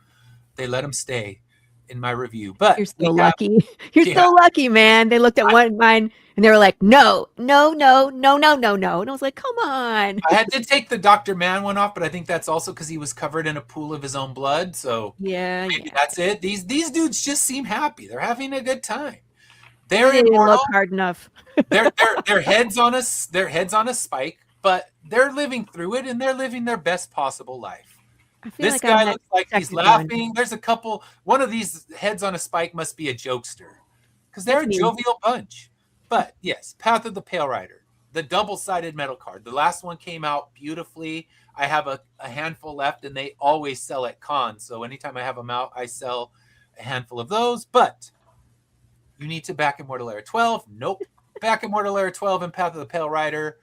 They let them stay in my review. But you're so lucky. You're so lucky, man. They looked at mine and they were like, no. And I was like, come on. I had to take the Dr. Man one off, but I think that's also because he was covered in a pool of his own blood. So yeah, that's it. These dudes just seem happy. They're having a good time. They didn't look hard enough. their heads on a spike, but they're living through it, and they're living their best possible life. This guy looks like he's laughing. There's a couple. One of these heads on a spike must be a jokester, because they're a jovial bunch. But yes, Path of the Pale Rider, the double-sided metal card. The last one came out beautifully. I have a handful left, and they always sell at cons. So anytime I have them out, I sell a handful of those. But you need to back Immortal Era 12. Nope. Back Immortal Era 12 and Path of the Pale Rider,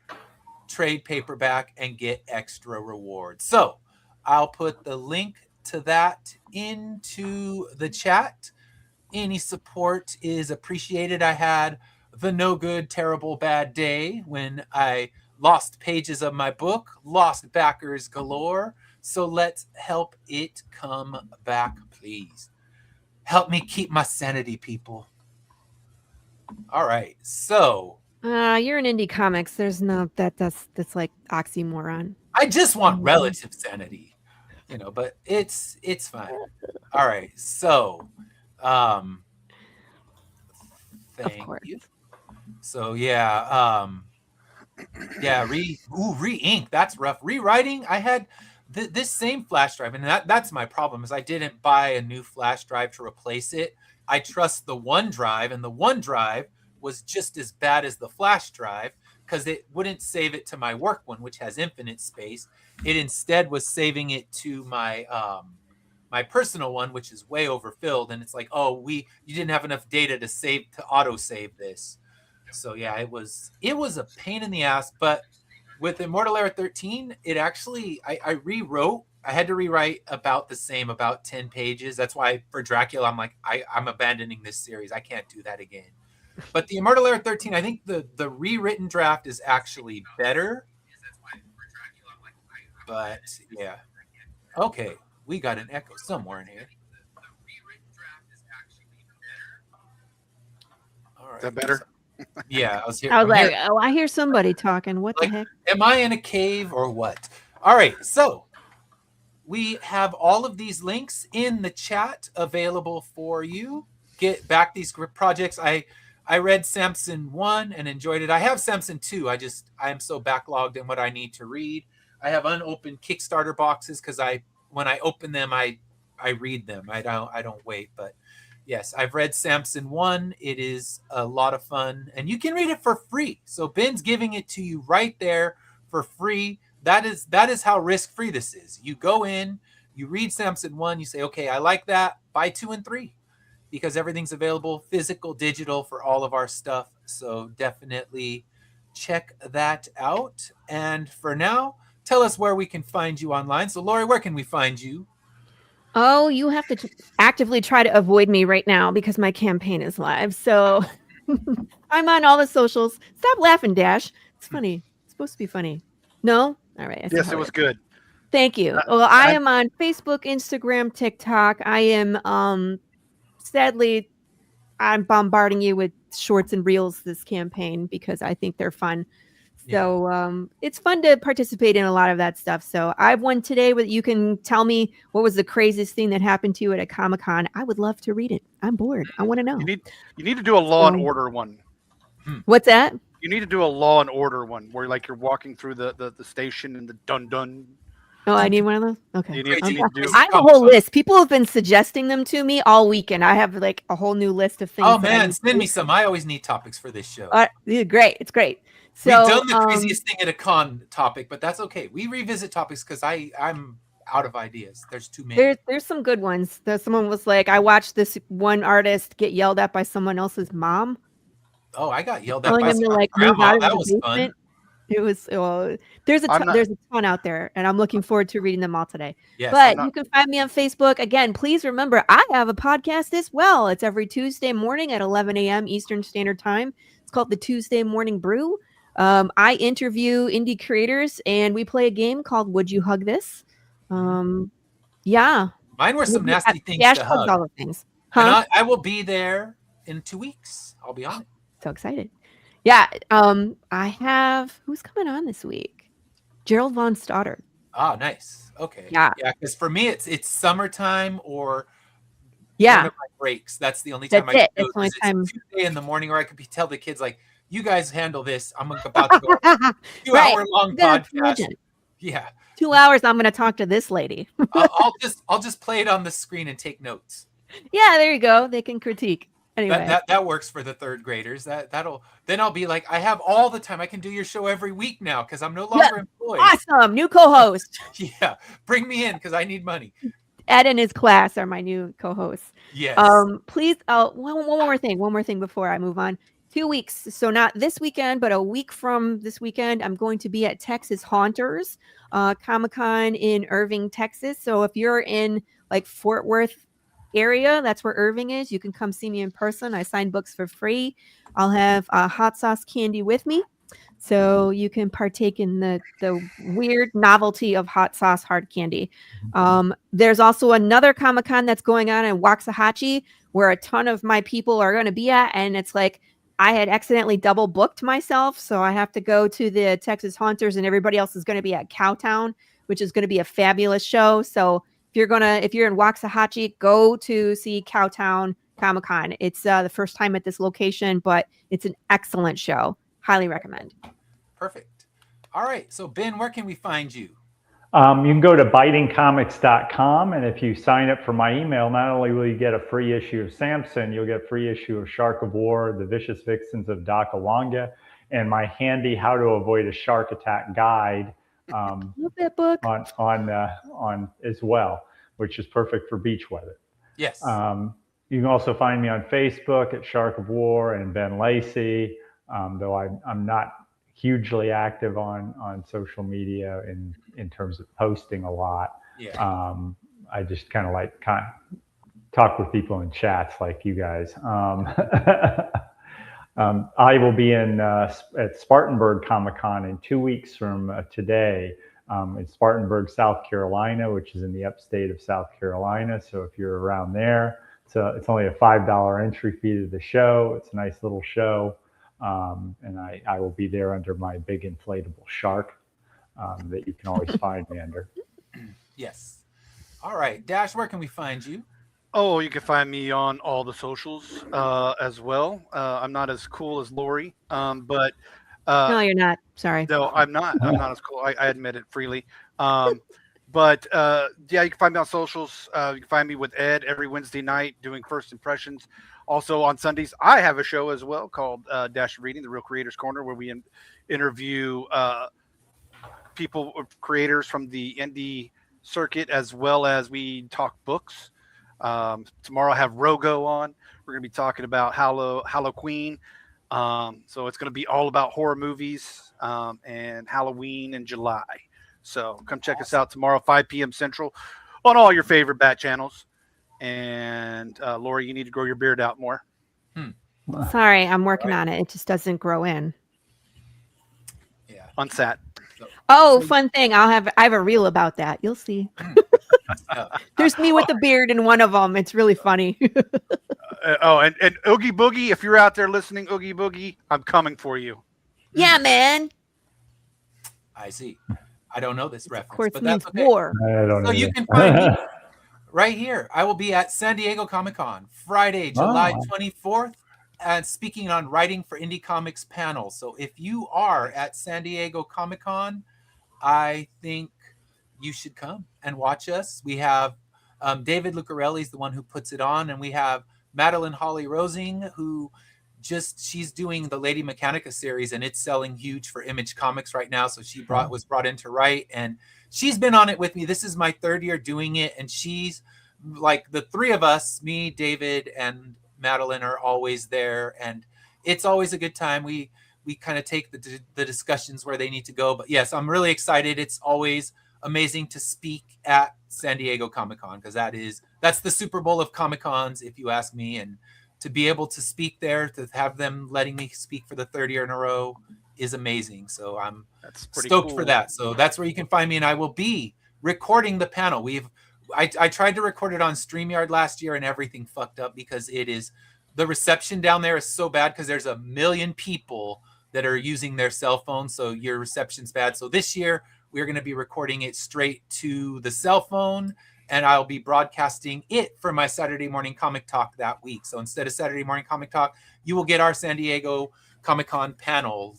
trade paperback, and get extra rewards. So I'll put the link to that into the chat. Any support is appreciated. I had the no good, terrible, bad day when I lost pages of my book, lost backers galore. So let's help it come back, please. Help me keep my sanity, people. All right. So You're in indie comics. There's no that's like oxymoron. I just want relative sanity, but it's fine. All right. So, thank course. you. So yeah, re-ink. That's rough. Rewriting. I had this same flash drive, and that's my problem is I didn't buy a new flash drive to replace it. I trust the OneDrive, and the OneDrive was just as bad as the flash drive because it wouldn't save it to my work one, which has infinite space. It instead was saving it to my my personal one, which is way overfilled. And it's like, oh, you didn't have enough data to auto save this. So yeah, it was a pain in the ass. But with Immortal Era 13, it actually I rewrote. I had to rewrite about 10 pages. That's why for Dracula, I'm like, I'm abandoning this series. I can't do that again. But the Immortal Era 13, I think the rewritten draft is actually better. But yeah. Okay, we got an echo somewhere in here. All right. Is that better? Yeah, I was here. I was like, oh, I hear somebody talking. What the heck? Am I in a cave or what? All right, so we have all of these links in the chat available for you. Get back these projects. I read Samson 1 and enjoyed it. I have Samson 2. I am so backlogged in what I need to read. I have unopened Kickstarter boxes because when I open them, I read them. I don't wait. But yes, I've read Samson 1. It is a lot of fun, and you can read it for free. So Ben's giving it to you right there for free. That is how risk-free this is. You go in, you read Samson 1, you say, okay, I like that. Buy 2 and 3. Because everything's available, physical, digital for all of our stuff. So definitely check that out. And for now, tell us where we can find you online. So Lori, where can we find you? Oh, you have to actively try to avoid me right now because my campaign is live. So I'm on all the socials. Stop laughing, Dash. It's funny. It's supposed to be funny. No? All right. Yes, it was good. Thank you. Well, I am on Facebook, Instagram, TikTok. I am sadly, I'm bombarding you with shorts and reels this campaign because I think they're fun. So it's fun to participate in a lot of that stuff. So I have one today where you can tell me what was the craziest thing that happened to you at a Comic-Con. I would love to read it. I'm bored. I want to know. You need to do a Law and Order one. What's that? You need to do a Law and Order one where like you're walking through the station and the dun. Oh, I need one of those? Okay. I have a whole list. People have been suggesting them to me all weekend. I have like a whole new list of things. Oh, man, send me some. I always need topics for this show. Great. It's great. So, we've done the craziest thing at a con topic, but that's okay. We revisit topics because I'm out of ideas. There's too many. There's some good ones. Someone was like, I watched this one artist get yelled at by someone else's mom. Oh, I got yelled at by someone like grandma. That was fun. It was there's a ton out there, and I'm looking forward to reading them all today. Yes, but you can find me on Facebook. Again, please remember, I have a podcast as well. It's every Tuesday morning at 11 a.m. Eastern Standard Time. It's called the Tuesday Morning Brew. I interview indie creators, and we play a game called Would You Hug This? Yeah. Mine were some nasty things to hug. All the things. Huh? I will be there in 2 weeks. I'll be on it. So excited. Yeah, I have who's coming on this week? Gerald Von Stoddard. Oh, nice. Okay. Yeah. Because for me, it's summertime or one of my breaks. That's the only time I can do it. It's Tuesday in the morning, where I could tell the kids like, "You guys handle this. I'm about to go 2 hour long podcast." Yeah. 2 hours. I'm going to talk to this lady. I'll just play it on the screen and take notes. Yeah, there you go. They can critique. Anyway, that works for the third graders. Then I'll be like, I have all the time. I can do your show every week now because I'm no longer employed. Awesome, new co-host. Yeah, bring me in because I need money. Ed and his class are my new co-hosts. Yes. Please. One more thing before I move on. 2 weeks. So not this weekend, but a week from this weekend, I'm going to be at Texas Haunters, Comic-Con in Irving, Texas. So if you're in like Fort Worth area, that's where Irving is, you can come see me in person. I sign books for free. I'll have hot sauce candy with me, so you can partake in the weird novelty of hot sauce hard candy. There's also another Comic-Con that's going on in Waxahachie where a ton of my people are going to be at, and it's like I had accidentally double booked myself, so I have to go to the Texas Haunters, and everybody else is going to be at Cowtown, which is going to be a fabulous show. So if you're in Waxahachie, go to see Cowtown Comic-Con. It's the first time at this location, but it's an excellent show. Highly recommend. Perfect. All right. So Ben, where can we find you? You can go to bitingcomics.com, and if you sign up for my email, not only will you get a free issue of Samson, you'll get a free issue of Shark of War, The Vicious Vixens of Dakawanga, and my handy How to Avoid a Shark Attack guide Love that book. on as well, which is perfect for beach weather. Yes. You can also find me on Facebook at Shark of War and Ben Lacey, though I'm not hugely active on social media in terms of posting a lot. Yeah. I just kind of talk with people in chats like you guys. I will be at Spartanburg Comic-Con in 2 weeks from today in Spartanburg, South Carolina, which is in the upstate of South Carolina. So if you're around there, it's only a $5 entry fee to the show. It's a nice little show. And I will be there under my big inflatable shark that you can always find me under. Yes. All right. Dash, where can we find you? Oh, you can find me on all the socials as well. I'm not as cool as Lori, but No, you're not. Sorry. no, I'm not. I'm not as cool. I admit it freely. But yeah, you can find me on socials. You can find me with Ed every Wednesday night doing first impressions. Also on Sundays, I have a show as well called Dash Reading, the Real Creators Corner, where we interview people, creators from the indie circuit, as well as we talk books. Tomorrow I have Rogo on. We're going to be talking about Halloween. So it's going to be all about horror movies and Halloween in July. So come check us out tomorrow, 5 p.m. Central, on all your favorite Bat channels. And Lori, you need to grow your beard out more. Sorry, I'm working on it. It just doesn't grow in. Yeah. Unsat. Oh, fun thing. I have a reel about that. You'll see. There's me with a beard in one of them. It's really funny. And Oogie Boogie, if you're out there listening, Oogie Boogie, I'm coming for you. Yeah, man. I see. I don't know this reference, Of course, but means that's okay. war. I don't So you can find me right here. I will be at San Diego Comic-Con Friday, July 24th, and speaking on Writing for Indie Comics panel. So if you are at San Diego Comic-Con, I think you should come and watch us. We have David Lucarelli is the one who puts it on, and we have Madeline Holly Rosing, who she's doing the Lady Mechanica series, and it's selling huge for Image Comics right now. So she was brought in to write, and she's been on it with me. This is my third year doing it, and she's like, the three of us, me, David, and Madeline, are always there, and it's always a good time. We kind of take the discussions where they need to go. But yes, I'm really excited. It's always amazing to speak at San Diego Comic-Con, because that's the Super Bowl of Comic-Cons, if you ask me. And to be able to speak there, to have them letting me speak for the third year in a row is amazing. So I'm stoked for that. So that's where you can find me, and I will be recording the panel. I tried to record it on StreamYard last year, and everything fucked up because the reception down there is so bad because there's 1 million people that are using their cell phones, so your reception's bad. So this year we're going to be recording it straight to the cell phone, and I'll be broadcasting it for my Saturday morning comic talk that week. So instead of Saturday morning comic talk, you will get our San Diego Comic-Con panel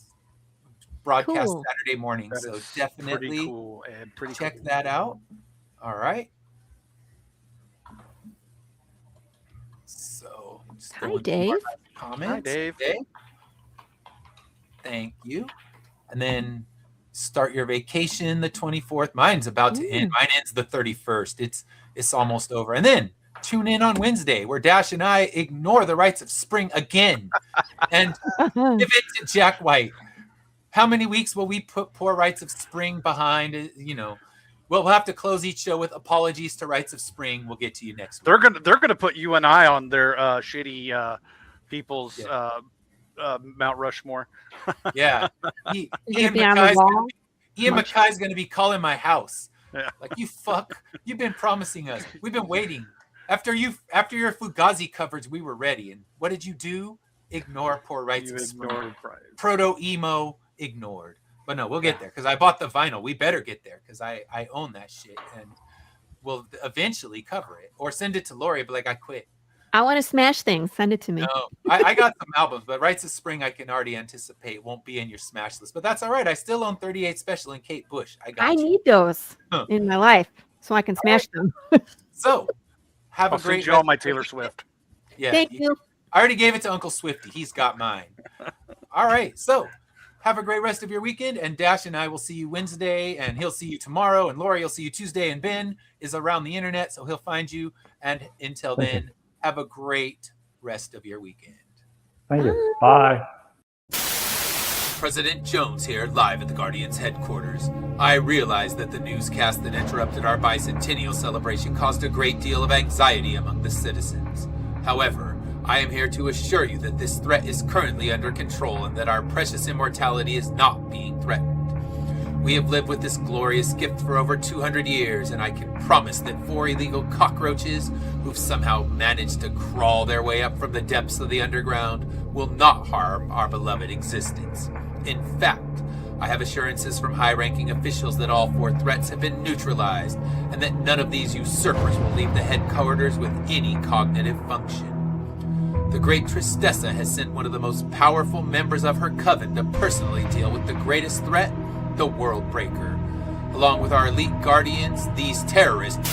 broadcast Saturday morning. That so is definitely pretty cool and check that out. All right. So Hi, Dave. Comments. Hi, Dave. Thank you. And then start your vacation the 24th. Mine's about to end. Mine ends the 31st. It's almost over. And then tune in on Wednesday, where Dash and I ignore the rites of spring again and give it to Jack White. How many weeks will we put poor rites of spring behind? we'll have to close each show with apologies to Rites of Spring. We'll get to you next week. They're gonna put you and I on their shitty people's Mount Rushmore. Yeah. Ian be on the wall? Mackay's going to be calling my house. Yeah. Like, you fuck. You've been promising us. We've been waiting. After your Fugazi coverage, we were ready. And what did you do? Ignore poor Rites of Spring. Proto-emo ignored. But no, we'll get there because I bought the vinyl. We better get there because I own that shit. And we'll eventually cover it. Or send it to Lori, but like, I quit. I want to smash things. Send it to me. No, I got some albums, but Rites of Spring I can already anticipate won't be in your smash list. But that's all right. I still own 38 Special and Kate Bush. I need those in my life so I can smash them. So, have I'll a great send you all my Taylor Swift. Yeah, Thank you. I already gave it to Uncle Swifty. He's got mine. All right. So, have a great rest of your weekend. And Dash and I will see you Wednesday, and he'll see you tomorrow. And Lori will see you Tuesday. And Ben is around the internet, so he'll find you. And until then, have a great rest of your weekend. Thank you. Bye. President Jones here, live at the Guardians headquarters. I realize that the newscast that interrupted our bicentennial celebration caused a great deal of anxiety among the citizens. However, I am here to assure you that this threat is currently under control and that our precious immortality is not being threatened. We have lived with this glorious gift for over 200 years, and I can promise that 4 illegal cockroaches who've somehow managed to crawl their way up from the depths of the underground will not harm our beloved existence. In fact, I have assurances from high-ranking officials that all 4 threats have been neutralized, and that none of these usurpers will leave the headquarters with any cognitive function. The great Tristessa has sent one of the most powerful members of her coven to personally deal with the greatest threat, the World Breaker. Along with our elite guardians, these terrorists